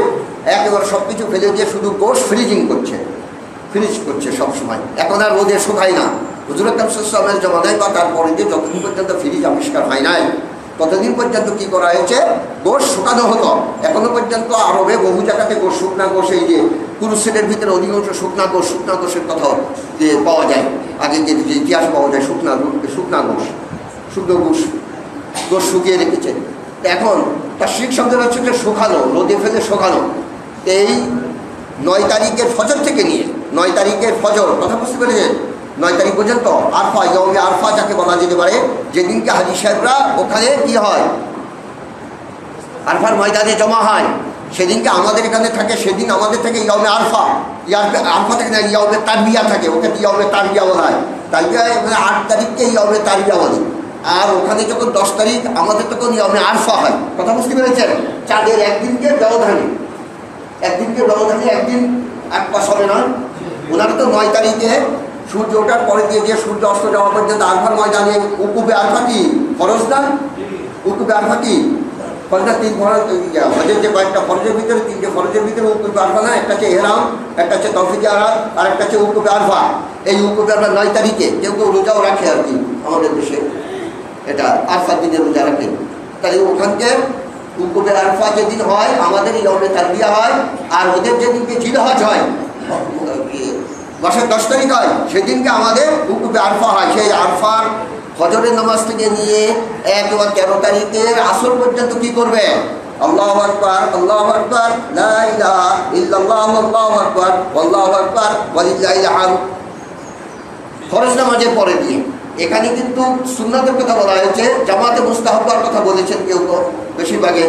একেবারে সব কিছু ফেলে দিয়ে শুধু গোশ ফ্রিজিং করছে, ফ্রিজ করছে সবসময়। এখন আর রোদে শুকায় না। হুজুর আকরাম সাল্লাল্লাহু আলাইহি ওয়াসাল্লামের জমানায় বা তারপরে যে যতদিন পর্যন্ত ফ্রিজ আবিষ্কার হয় নাই, ততদিন পর্যন্ত কি করা হয়েছে, গোশ শুকানো হতো। এখনো পর্যন্ত আরবে বহু জায়গাতে গোশ, শুকনা গোশ, এই যে কুরুসের ভিতরে অধিকাংশ শুকনা গোশের কথা যে পাওয়া যায়, আগে যে ইতিহাস পাওয়া যায়, শুকনো গোশ শুকিয়ে রেখেছে। এখন তার শিখ শব্দের হচ্ছে যে শুকানো, রোদে ফেলে শুকানো। এই 9 তারিখের ফজর থেকে নিয়ে 9 তারিখের ফজর, কথা বুঝতে পেরেছেন, 9 তারিখ পর্যন্ত আরফা, ইয়মে আরফা যাকে বলা যেতে পারে, যেদিনকে হাজী সাহেবরা ওখানে কি হয়, আরফার ময়দানে জমা হয়, সেদিনকে আমাদের এখানে থাকে, সেদিন আমাদের থেকে ইয়মে আরফা, আরফা থেকে না ইয়মে তারবিয়া থাকে, ওকে ইয়মে তারবিয়া বলা হয়। তারবিয়া মানে 8 তারিখকে ইয়মে তারবিয়া বলে, আর ওখানে যখন 10 তারিখ আমাদের তখন ইয়মে আরফা হয়, কথা বুঝতে পেরেছেন। চাঁদের একদিনকে ব্যবধানে, একদিন এক পাশ হবে না। ওনারা তো 9 তারিখে সূর্য ওঠার পরে দিয়ে যে সূর্য অস্ত যাওয়া পর্যন্ত আরফার ময়দানে উকুবে আরফা কি ফরজ না? উকুবে আরফা কি ফরজ না? 3 ফরজ, হজের যে কয়েকটা ফরজের ভিতরে 3টে ফরজের ভিতরে উকুবে আরফা না, একটা হচ্ছে এহরাম, একটা হচ্ছে তৌফিকে আরাফা, আর একটা হচ্ছে উকুবে আরফা। এই উকুবে আরফা 9 তারিখে, কেউ কেউ রোজাও রাখে আর কি, আমাদের দেশে এটা আরফার দিনে রোজা রাখে। তাহলে ওখানকে উকুবে আরফা যেদিন হয় আমাদের ইয়মে তারবিয়া হয়, আর ওদের যেদিনকে জিলহজ হয়, মাসের 10 তারিখ হয়, সেদিনকে আমাদের উকুবে আরফা হয়। সেই আরফার ফজরের নামাজ থেকে নিয়ে একবার 13 তারিখের আসর পর্যন্ত কি করবে, আল্লাহু আকবার, আল্লাহু আকবার, লা ইলাহা ইল্লাল্লাহ, আল্লাহু আকবার, আল্লাহু আকবার, ওয়া লিল্লাহিল হামদ, ফরজ নামাজের পরে দিয়ে। এখানে কিন্তু সুন্নাতের কথা বলা হয়েছে, জামাতে মুস্তাহাব্বার কথা বলেছেন কেউ, তো বেশিরভাগে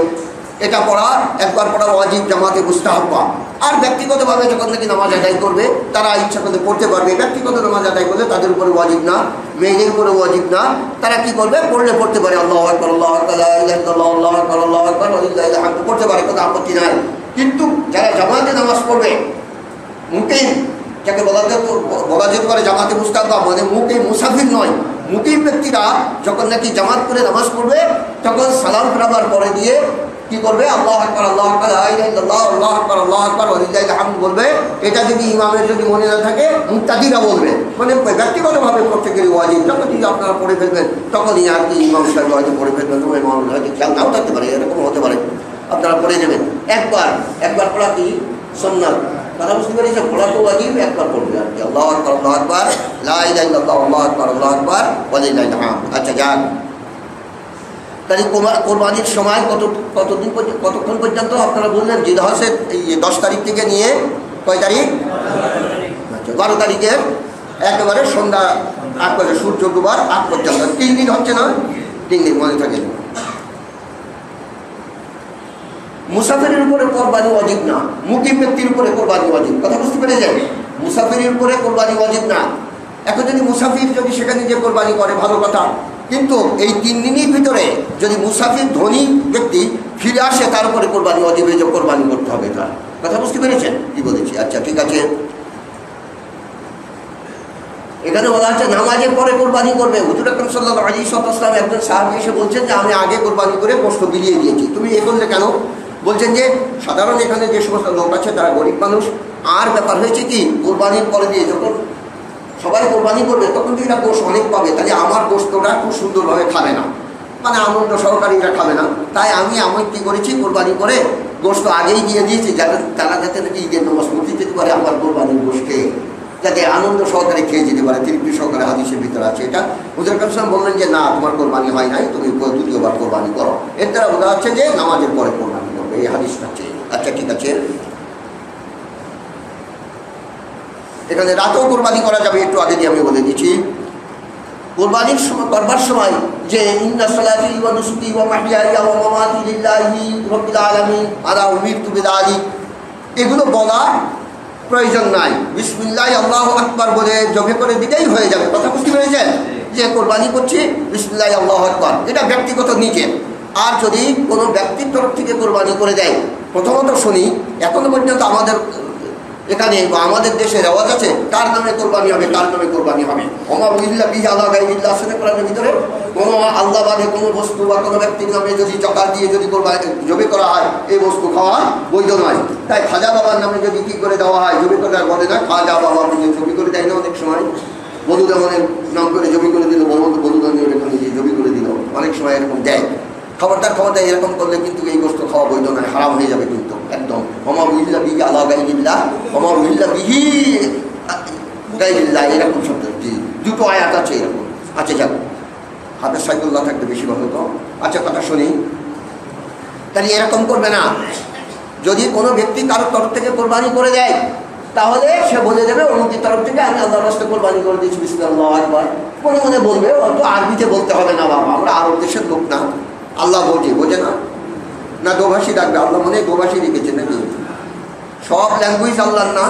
এটা পড়া, একবার পড়া ওয়াজিব, জামাতে মুস্তাহাব্বা। আর ব্যক্তিগতভাবে যখন নাকি নামাজ আদায় করবে তারা ইচ্ছা করলে পড়তে পারবে। ব্যক্তিগত নামাজ আদায় করলে তাদের উপরে ওয়াজিব না, মেয়েদের উপরে ওয়াজিব না, তারা কি করবে, পড়লে পড়তে পারে, আল্লাহু আকবার, আল্লাহু আকবার, লা ইলাহা ইল্লাল্লাহ, আল্লাহু আকবার, আল্লাহু আকবার, ওয়া লিল্লাহিল হামদ পড়তে পারে, কোনো আপত্তি নাই। কিন্তু যারা জামাতে নামাজ পড়বে, মুকিম যাকে বলা যেতে পারে জামাতে মুস্তাহাব্বা, মানে মুকিম, মুসাফির নয়, মুকিম ব্যক্তিরা যখন নাকি জামাত করে নামাজ পড়বে তখন সালাম ফেরাবার পরে দিয়ে কি করবে, আল্লাহু আকবার, আল্লাহু আকবার, লা ইলাহা ইল্লাল্লাহ, আল্লাহু আকবার, আল্লাহু আকবার, ওয়া লিল্লাহিল হামদ বলবে। এটা যদি ইমামের যদি মনে না থাকে মুক্তাদিরা বলবে, মানে ব্যক্তিগতভাবে প্রত্যেকেরই ওয়াজিব। যখন যদি আপনারা পড়ে ফেলবেন তখনই আর কি ইমাম সাহেব হয়তো পড়ে ফেলবেন, তোমার ইমাম হয়তো খেয়াল নাও থাকতে পারে, এরকম হতে পারে, আপনারা পড়ে নেবেন। একবার পড়া কি সুন্নাত, কথা বুঝতে পেরেছেন, পড়া তো ওয়াজিব, একবার পড়বে আর কি, আল্লাহু আকবার, আল্লাহু আকবার, লা ইলাহা ইল্লাল্লাহ, আল্লাহু আকবার, আল্লাহু আকবার, ওয়া লিল্লাহিল হামদ। আচ্ছা যান, তাহলে কোরবানির সময় কতক্ষণ পর্যন্ত আপনারা বললেন, জিলহজের এই 10 তারিখ থেকে নিয়ে কয় তারিখ, 12 তারিখের একেবারে সন্ধ্যা 8 বাজে, সূর্য ডুবার 8 পর্যন্ত, 3 দিন হচ্ছে না, 3 দিন মনে থাকে। মুসাফিরের উপরে কোরবানি ওয়াজিব না, মুকিম ব্যক্তির উপরে কোরবানি ওয়াজিব, কথা বুঝতে পেরেছেন। মুসাফিরের উপরে কোরবানি ওয়াজিব না, এখন যদি মুসাফির যদি সেখানে যে কোরবানি করে ভালো কথা, কিন্তু এই 3 দিনের ভিতরে যদি মুসাফির ধনী ব্যক্তি ফিরে আসে তার উপরে কোরবানি অজীবে যে কোরবানি করতে হবে। তার কথা বুঝতে পেরেছেন কি বলেছি? আচ্ছা ঠিক আছে। এখানে বলা হচ্ছে নামাজের পরে কোরবানি করবে। হুজুর আকরাম সাল্লাল্লাহু আলাইহি ওয়াসাল্লাম একজন সাহাবী এসে বলছেন যে আমি আগে কোরবানি করে গোশত বিলিয়ে দিয়েছি, তুমি এ করলে কেন? বলছেন যে সাধারণ এখানে যে সমস্ত লোক আছে তারা গরিব মানুষ, আর ব্যাপার হয়েছে কি কোরবানির পরে দিয়ে যখন সবাই কোরবানি করবে তখন তো এরা গোশত অনেক পাবে, তাহলে আমার গোশতটা খুব সুন্দরভাবে খাবে না, মানে আনন্দ সহকারে এরা খাবে না। তাই আমি কী করেছি, কোরবানি করে গোশত আগেই দিয়ে দিয়েছি, তারা যাতে নাকি ঈদের নামাজ পড়তে যেতে পারে আমার কোরবানির গোশতে, যাতে আনন্দ সহকারে খেয়ে যেতে পারে, তৃপ্তি সহকারে হাদিসের ভিতরে আছে এটা। হুজুর আকরাম সাল্লাল্লাহু আলাইহি ওয়াসাল্লাম বললেন যে না, তোমার কোরবানি হয় নাই, তুমি দ্বিতীয়বার কোরবানি করো। এর দ্বারা বোঝা যাচ্ছে যে নামাজের পরে কোরবানি করবে, এই হাদিসটা আছে। আচ্ছা ঠিক আছে। এখানে রাতেও কোরবানি করা যাবে, একটু আগে দিয়ে আমি বলে দিচ্ছি। কোরবানির সময় করবার সময় যে ইন্না সালাতি ওয়া নুসুকি ওয়া মাহইয়ায়া ওয়া মামাতি লিল্লাহি রাব্বিল আলামিন আলা উমিরতু বিযালিক, এগুলো বলা প্রয়োজন নাই। বিসমিল্লাহ আল্লাহু আকবার বলে জবে করে দিলেই হয়ে যাবে। কথা বুঝতে পেরেছেন? যে কোরবানি করছি বিসমিল্লাহ আল্লাহু আকবার, এটা ব্যক্তিগত নিজে। আর যদি কোনো ব্যক্তির তরফ থেকে কোরবানি করে দেয়, প্রথমত শুনি এখনো পর্যন্ত আমাদের এখানে বা আমাদের দেশে রেওয়াজ আছে কার নামে কোরবানি হবে, কার নামে কোরবানি হবে। ওমা বিল্লাহ বিহি আলা গায়রিল্লাহ আসলে কোরআনের ভিতরে কোনো আল্লাহ বাদে কোনো বস্তু বা কোনো ব্যক্তির নামে যদি জকাত দিয়ে যদি কোরবানি জবে করা হয়, এই বস্তু খাওয়া বৈধ নয়। তাই খাজা বাবার নামে যদি কী করে দেওয়া হয়, জবে করে বলে না, খাজা বাবা জবি করে দেয় না অনেক সময়, বধূ দেওয়ানের নাম করে জবি করে দিল, বধূ দেওয়ানের এখানে গিয়ে জবি করে দিল, অনেক সময় এরকম দেয়। খবরদার খবরদার, এরকম করলে কিন্তু এই বস্তু খাওয়া বৈধ নয়, হারাম হয়ে যাবে কিন্তু একদম। ওমা বিল্লাহ বিহি আলা গায়রিল্লাহ ওমা বিল্লাহ বিহি গায়রিল্লাহ, এরকম শব্দ দুটো আয়াত আছে এরকম। আচ্ছা যাক, হাতের সাইকুল্লাহ থাকতে বেশি ভালো তো। আচ্ছা কথা শুনি, তাহলে এরকম করবে না। যদি কোনো ব্যক্তি কারোর তরফ থেকে কোরবানি করে দেয় তাহলে সে বলে দেবে অমুকের তরফ থেকে আমি আল্লাহর রাস্তায় কোরবানি করে দিয়েছি বিসমিল্লাহ আকবার, মনে মনে বলবে। অত আরবিতে বলতে হবে না বাবা, আমরা আরব দেশের লোক না, আল্লাহ বোঝে না, না দোভাষী ডাকবে, আল্লাহ মনে দোভাষী রেখেছে নাকি? সব ল্যাঙ্গুয়েজ আল্লাহর না।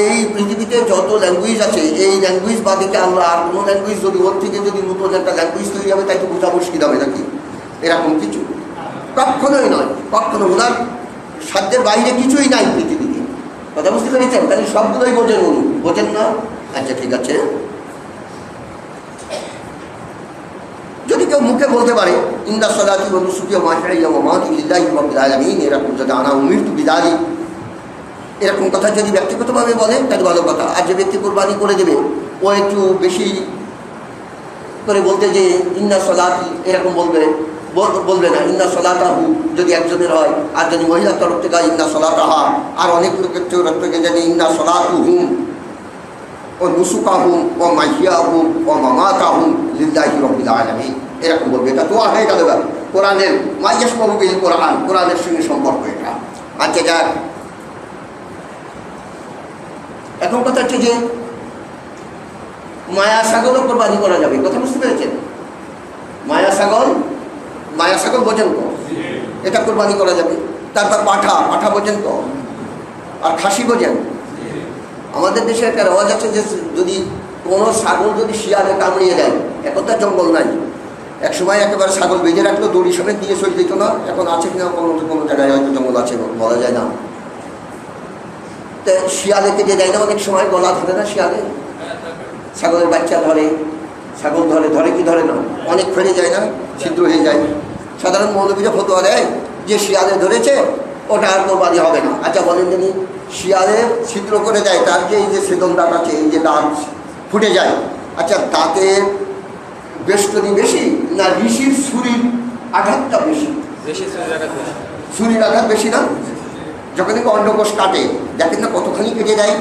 এই পৃথিবীতে যত ল্যাঙ্গুয়েজ আছে, এই ল্যাঙ্গুয়েজ বাদিকে আল্লাহ আর কোনো ল্যাঙ্গুয়েজ যদি ওর থেকে যদি নতুন একটা ল্যাঙ্গুয়েজ তৈরি হবে তাই তো বোঝা মুশকিল হবে নাকি? এরকম কিছু কখনোই নয়, কখনো ওনার সাধ্যের বাইরে কিছুই নাই পৃথিবীতে। কথা বুঝতে পেরেছেন? তাহলে সবগুলোই বোঝেন উনি, বোঝেন না? আচ্ছা ঠিক আছে। যদি কেউ মুখে বলতে পারে ইন্না সালাতি ওয়া নুসুকি ওয়া মাহইয়ায়া ওয়া মামাতি লিল্লাহি রাব্বিল আলামিন, এরকম যদি আনা উমিরতু বিযালিক, এরকম কথা যদি ব্যক্তিগতভাবে বলে তাহলে ভালো কথা। আর যে ব্যক্তি কোরবানি করে দেবে ও একটু বেশি করে বলতে যে ইন্না সালাতি এরকম বলবে না, ইন্না সালাতাহু যদি একজনের হয়, আর যদি মহিলার তরফ থেকে ইন্না সালাতাহা, আর অনেক লোকের তরফ থেকে যদি ইন্না সালাতুহুম ও নুসুকাহুম ও মাহইয়াহুম ও মামাতাহুম লিল্লাহি রাব্বিল আলামিন, এরকম বলবে। এটা দোয়া হয়ে গেল কোরআনের মাইয়াশমাউ বিল কোরআন, কোরআনের সঙ্গে সম্পর্ক এটা। আচ্ছা যাক, এখন কথা হচ্ছে যে মায়া ছাগলও কোরবানি করা যাবে। কথা বুঝতে পেরেছেন? মায়া ছাগল বোঝেন তো, এটা কোরবানি করা যাবে। তারপর পাঠা বোঝেন তো, আর খাসি বোঝেন। আমাদের দেশে একটা রেওয়াজ আছে যে যদি কোনো ছাগল যদি শিয়ালে কামড়িয়ে দেয়, এখন তার জঙ্গল নাই, এক সময় একেবারে ছাগল বেঁধে রাখলো, দড়ি সমেত দিয়ে চলে যেত না, এখন আছে কিনা কোনো জায়গায় হয়তো জঙ্গল আছে, বলা যায় না। তো শিয়ালে কেটে দেয় না অনেক সময়, গলা ধরে না শিয়ালে, ছাগলের বাচ্চা ছাগল ধরে কি ধরে না, অনেক ফেলে যায় না, ছিদ্র হয়ে যায়। সাধারণ মৌলবীরা ফতোয়া দেয় যে শিয়ালে ধরেছে ওটা আর কোরবানি হবে না। আচ্ছা বলেন তিনি, শিয়ালে ছিদ্র করে দেয়, তার যে এই যে সেদন দাঁত আছে, এই যে দাঁত ফুটে যায়, আচ্ছা দাঁতের বেষ্টনী বেশি না ঋষির ছুরির আঘাতটা বেশি? ছুরির আঘাত বেশি না? যখন অন্ডকোষ কাটে দেখেন না কতখানি কেটে দেয়।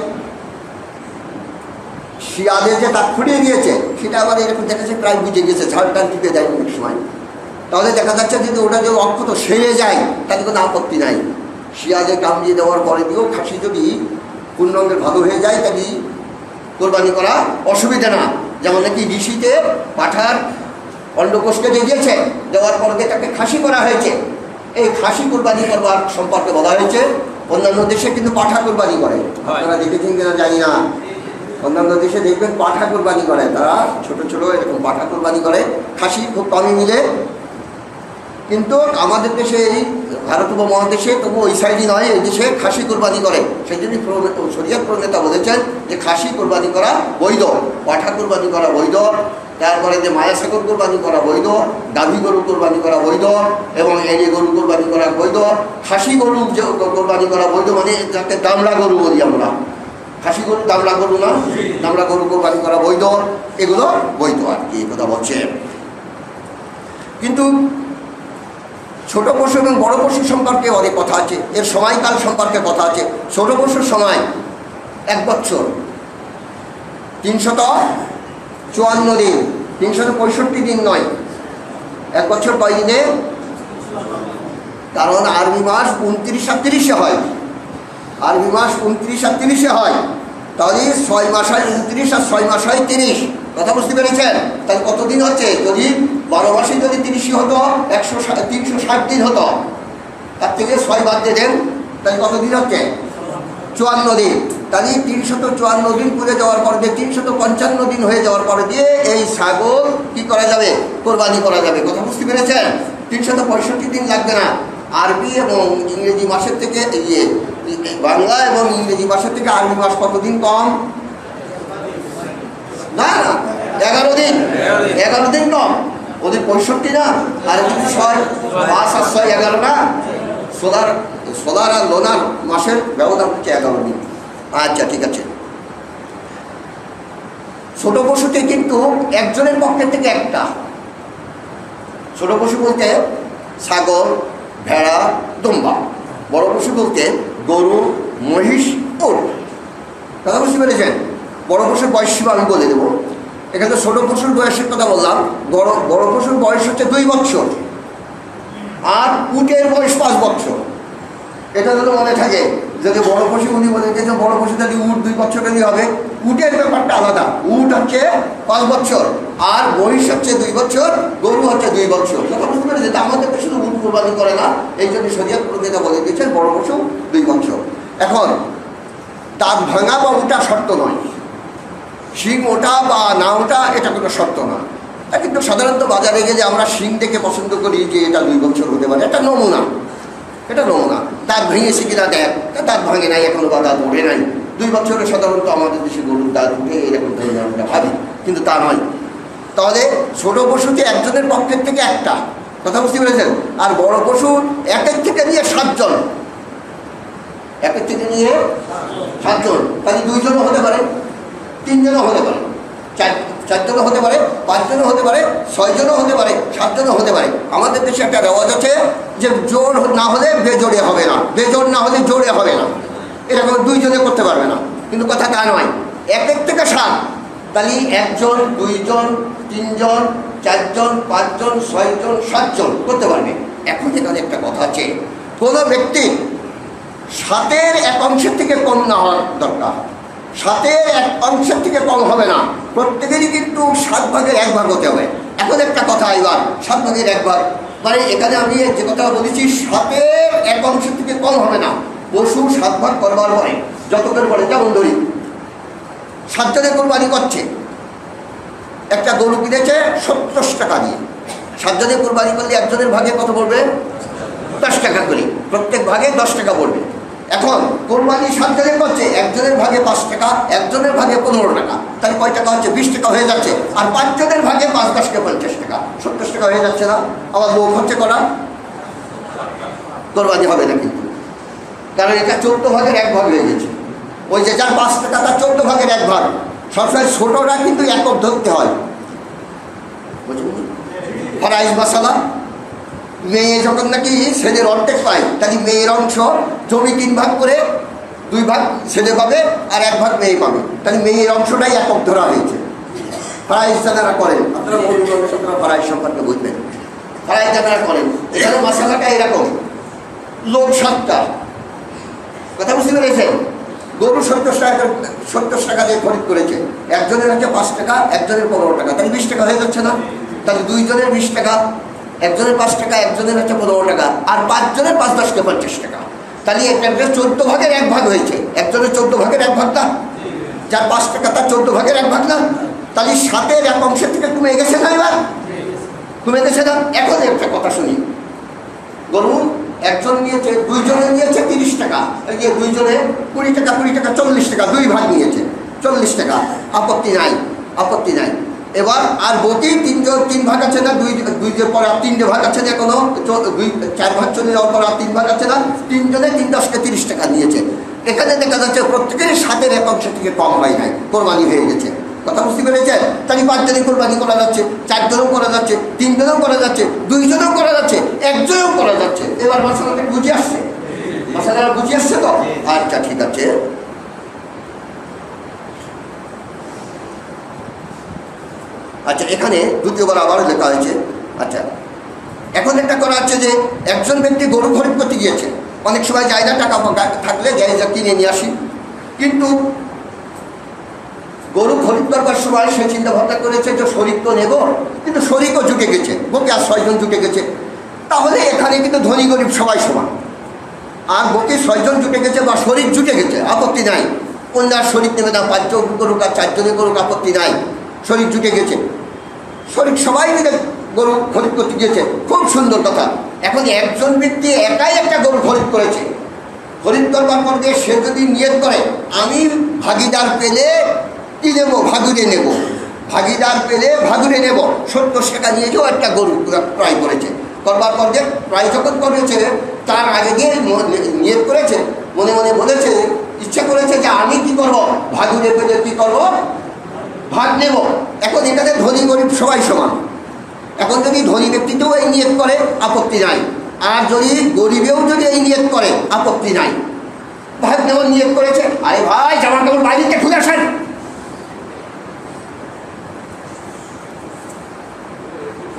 শিয়ালে যে দাঁত ফুটিয়ে দিয়েছে সেটা আবার এরকম দেখেছে প্রায় বুঝে গেছে, ঝাড়টান টিপে দেয় অনেক সময়। তাহলে দেখা যাচ্ছে যদি ওটা যদি অক্ষত সেরে যায় তাহলে কোনো আপত্তি নাই। শিয়ালে কামড়িয়ে দেওয়ার পরে দিয়েও খাসি যদি পূর্ণাঙ্গের ভালো হয়ে যায় তাহলে কোরবানি করা অসুবিধা না। যেমন নাকি ঋষিতে পাঠার অন্ডকোষ কেটে দিয়েছে, দেওয়ার পরে তাকে খাসি করা হয়েছে, এই খাসি কোরবানি করবার সম্পর্কে বলা হয়েছে। অন্যান্য দেশে কিন্তু পাঠা কোরবানি করে, আপনারা দেখেছেন কিনা জানি না। অন্যান্য দেশে দেখবেন পাঠা কোরবানি করে, তারা ছোট ছোট এরকম পাঠা কোরবানি করে, খাসি খুব কমই মিলে। কিন্তু আমাদের দেশে, এই ভারত উপমহাদেশে, তবু ওই সাইডই নয়, এই দেশে খাসি কোরবানি করে। সেই জন্যই শরিয়ত প্রণেতা বলেছেন যে খাসি কোরবানি করা বৈধ, পাঠা কোরবানি করা বৈধ, তারপরে যে মায়া ছাগল কোরবানি করা বৈধ, গাভী গরু কোরবানি করা বৈধ, এবং এড়ে গরু কোরবানি করা বৈধ। খাসি গরু কোরবানি করা বৈধ মানে যাকে দামড়া গরু বলি আমরা, খাসি গরু দামড়া গরু না, দামড়া গরু কোরবানি করা বৈধ, এগুলো বৈধ আর কি, এই কথা বলছে। কিন্তু ছোট পশু এবং বড় পশু সম্পর্কে অনেক কথা আছে, এর সময়কাল সম্পর্কে কথা আছে। ছোট পশুর সময় 1 বছর 354 দিন, 365 দিন নয়। 1 বছর কয় দিনে? কারণ আরবি মাস 29 আর 30-এ হয়, আরবি মাস 29 আর 30-এ হয়। তাহলে 6 মাস হয় 29 আর 6 মাস হয় 30। কথা বুঝতে পেরেছেন? তাহলে কতদিন হচ্ছে? যদি 12 মাসে যদি 30 হতো 360 দিন হতো, তার থেকে 6 বাদ দিয়ে দেন, তাহলে কতদিন হচ্ছে? 54 দিন। তাহলে 354 দিন পুরে যাওয়ার পরে দিয়ে 355 দিন হয়ে যাওয়ার পরে দিয়ে এই ছাগল কি করা যাবে? কোরবানি করা যাবে। কথা বুঝতে পেরেছেন? 365 দিন লাগবে না। আরবি এবং ইংরেজি মাসের থেকে বাংলা এবং ইংরেজি মাসের থেকে আরবি মাস কতদিন কম? না, 11 দিন, 11 দিন কম। ওদের 65 না, আর 6, 5 আর 6 11 না। সোলার আর লোনার মাসের ব্যবধান হচ্ছে 11 দিন। আচ্ছা, ঠিক আছে। ছোট পশুতে কিন্তু একজনের পক্ষের থেকে একটা। ছোট পশু বলতে ছাগল, ভেড়া, দুম্বা। বড় পশু বলতে গরু, মহিষ, উট। কথা বুঝতে পেরেছেন? বড় পশুর বয়স সীমা আমি বলে দেবো। এখানে ছোট পশুর বয়সের কথা বললাম। বড় পশুর বয়স হচ্ছে 2 বছর, আর উটের বয়স 5 বছর। এটা যদি মনে থাকে, যদি বড় পশু উনি বলে যে বড় পশু যদি উট 2 বছর হলেই হবে, উটের ব্যাপারটা আলাদা। উট হচ্ছে 5 বছর, আর মহিষ হচ্ছে 2 বছর, গরু হচ্ছে 2 বছর। কথা বুঝতে পেরেছে? আমাদের শুধু উট কোরবানি করে না, এই জন্য শরীয়ত প্রণেতা বলে দিয়েছেন বড় পশু 2 বছর। এখন দাঁত ভাঙা বা ওটা শর্ত নয়, শিং ওটা বা না ওটা এটা কোনো শর্ত না। কিন্তু সাধারণত বাজারে গেলে আমরা শিং দেখে পছন্দ করি যে এটা 2 বছর হতে পারে, এটা নমুনা, এটা নমুনা। দাঁত ভেঙেছে কিনা দেখ, দাঁত ভাঙে নাই এখনো বা দাঁত ওঠে নাই। 2 বছরে সাধারণত আমাদের দেশে গরুর দাঁত উঠে এরকম ধরনের আমরা ভাবি, কিন্তু তা নয়। তাহলে ছোট পশুতে একজনের পক্ষের থেকে একটা। কথা বুঝতে পেরেছেন? আর বড় পশু একের থেকে নিয়ে 7 জন, একের থেকে নিয়ে 7 জন। তাহলে 2 জনও হতে পারে, 3 জনও হতে পারে, 4 জনও হতে পারে, 5 জনও হতে পারে, 6 জনও হতে পারে, 7 জনও হতে পারে। আমাদের দেশে একটা রেওয়াজ আছে যে জোর না হলে বেজোড়ে হবে না, বেজোড় না হলে জোরে হবে না। এরকম 2 জনে করতে পারবে না, কিন্তু কথা তা নয়। 1 থেকে 7, তাহলে 1 জন, 2 জন, 3 জন, 4 জন, 5 জন, 6 জন, 7 জন করতে পারবে। এখন এখানে একটা কথা আছে, কোনো ব্যক্তি 7-এর 1 অংশের থেকে কম না হওয়ার দরকার। 7-এর 1 অংশের থেকে কম হবে না, প্রত্যেকেরই কিন্তু 7 ভাগের 1 ভাগ হতে হবে। এখন একটা কথা, এবার 7 ভাগের 1 ভাগ মানে এখানে আমি যে কথা বলেছি 7-এর 1 অংশের থেকে কম হবে না। পশু 7 ভাগ করবার পরে যত করে বলে, যেমন ধরি 7 জনের কোরবানি করছে, একটা গরু কিনেছে 70 টাকা দিয়ে। 7 জনের কোরবানি করলে একজনের ভাগে কত পড়বে? 10 টাকা করে, প্রত্যেক ভাগে 10 টাকা পড়বে। এখন কোরবানি 7 জনের করছে, একজনের ভাগে 5 টাকা, একজনের ভাগে 15 টাকা, তাহলে কয় টাকা হচ্ছে? 20 টাকা হয়ে যাচ্ছে। আর 5 জনের ভাগে 5 10 50 টাকা, 70 টাকা হয়ে যাচ্ছে না? আবার লোক হচ্ছে করা, কোরবানি হবে না কিন্তু, কারণ এটা 14 ভাগের 1 ভাগ হয়ে গেছে। ওই যে যার 5 টাকা তার 14 ভাগের 1 ভাগ। সবসময় ছোটরা কিন্তু একক ধরতে হয়, বুঝলেন? ফরাইজ মাসালা, মেয়ে যখন নাকি ছেলের অর্ধেক পায়, তাহলে মেয়ের অংশ জমি 3 ভাগ করে 2 ভাগ ছেলে পাবে আর 1 ভাগ মেয়ে পাবে, তাহলে মেয়ের অংশটাই একক ধরা হয়েছে। ফরাইজ যারা করেন, আপনারা ফরাইজ সম্পর্কে বুঝবেন, ফরাইজ যারা করেন, এখানে মশালাটা এরকম, লোক 7টা। কথা বুঝতে পেরেছেন? গরু 70 টাকা দিয়ে খরিদ করেছে, একজনের হচ্ছে 5 টাকা, একজনের 15 টাকা, তাহলে 20 টাকা হয়ে যাচ্ছে না? তাহলে 2 জনের 20 টাকা, একজনের 5 টাকা, একজনের হচ্ছে 15 টাকা, আর 5 জনের 5 10 50 টাকা। তাহলে একটা 14 ভাগের 1 ভাগ হয়েছে, একজনের 14 ভাগের 1 ভাগটা যার 5 টাকা তার 14 ভাগের 1 ভাগ না, তাহলে 7-এর 1 অংশের থেকে কমে গেছে না, এবার কমে গেছে না। এখন একটা কথা শুনি, গরু একজন নিয়েছে, 2 জনে নিয়েছে 30 টাকা, এই যে 2 জনে 20 টাকা 20 টাকা 40 টাকা, 2 ভাগ নিয়েছে 40 টাকা, আপত্তি নাই, আপত্তি নাই। এবার আর বাকি 3 ভাগ আছে না, 2 পরে আর 3টে ভাগ আছে না, এখনো 4 ভাগ চলে যাওয়ার পর আর 3 ভাগ আছে না, 3 জনে 3 10-কে 30 টাকা নিয়েছে। এখানে দেখা যাচ্ছে প্রত্যেকের 7-এর 1 অংশ থেকে কম হয় নাই, কোরবানি হয়ে গেছে। কথা বুঝতে পেরেছেন? তাহলে 5 জনে কোরবানি করা যাচ্ছে, 4 জনেও করা যাচ্ছে, 3 জনেও করা যাচ্ছে, 2 জনেও করা যাচ্ছে, 1 জনেও করা যাচ্ছে। এবার মশলাটা বুঝে আসছে, মশলাটা বুঝে আসছে তো? আচ্ছা ঠিক আছে। আচ্ছা, এখানে দ্বিতীয়বার আবারও লেখা হয়েছে। আচ্ছা, এখন একটা করা হচ্ছে যে একজন ব্যক্তি গরু খরিদ করতে গিয়েছে, অনেক সময় যায় না, টাকা থাকলে যাই যা কিনে নিয়ে আসি, কিন্তু গরু খরিদ করবার সময় সে চিন্তা ভাবনা করেছে যে শরিক তো নেব, কিন্তু শরিকও জুটে গেছে, বকে আর 6 জন জুটে গেছে, তাহলে এখানে কিন্তু ধনী গরিব সবাই সমান। আর বকে 6 জন জুটে গেছে বা শরিক জুটে গেছে, আপত্তি নাই। কন্যার শরিক নেবে না, 5 জন করুক আর 4 জনে করুক, আপত্তি নাই, শরিক জুটে গেছে, শরিক সবাই মিলে গরু খরিদ করতে গিয়েছে, খুব সুন্দর কথা। এখন একজন ব্যক্তি একাই একটা গরু খরিদ করেছে, খরিদ করবার পর দিয়ে সে যদি নিয়ত করে আমি ভাগিদার পেলে কি নেব, ভাগুরে নেব, ভাগিদার পেলে ভাগুরে নেব, 70 টাকা নিয়ে কেউ একটা গরু ক্রয় করেছে, করবার পর যে ক্রয় যখন করেছে তার আগে গিয়ে নিয়ত করেছে, মনে মনে বলেছে, ইচ্ছা করেছে যে আমি কি করব, ভাগুরে পেলে কি করব, ভাগ নেব। এখন এখানে ধনী গরিব সবাই সমান। এখন যদি ধনী ব্যক্তিতেও এই নিয়ত করে, আপত্তি নাই, আর যদি গরিবেও যদি এই নিয়ত করে, আপত্তি নাই। ভাগ নেওয়ার নিয়ত করেছে, আরে ভাই জামা কাপড় বাইরে খুলে আসেন,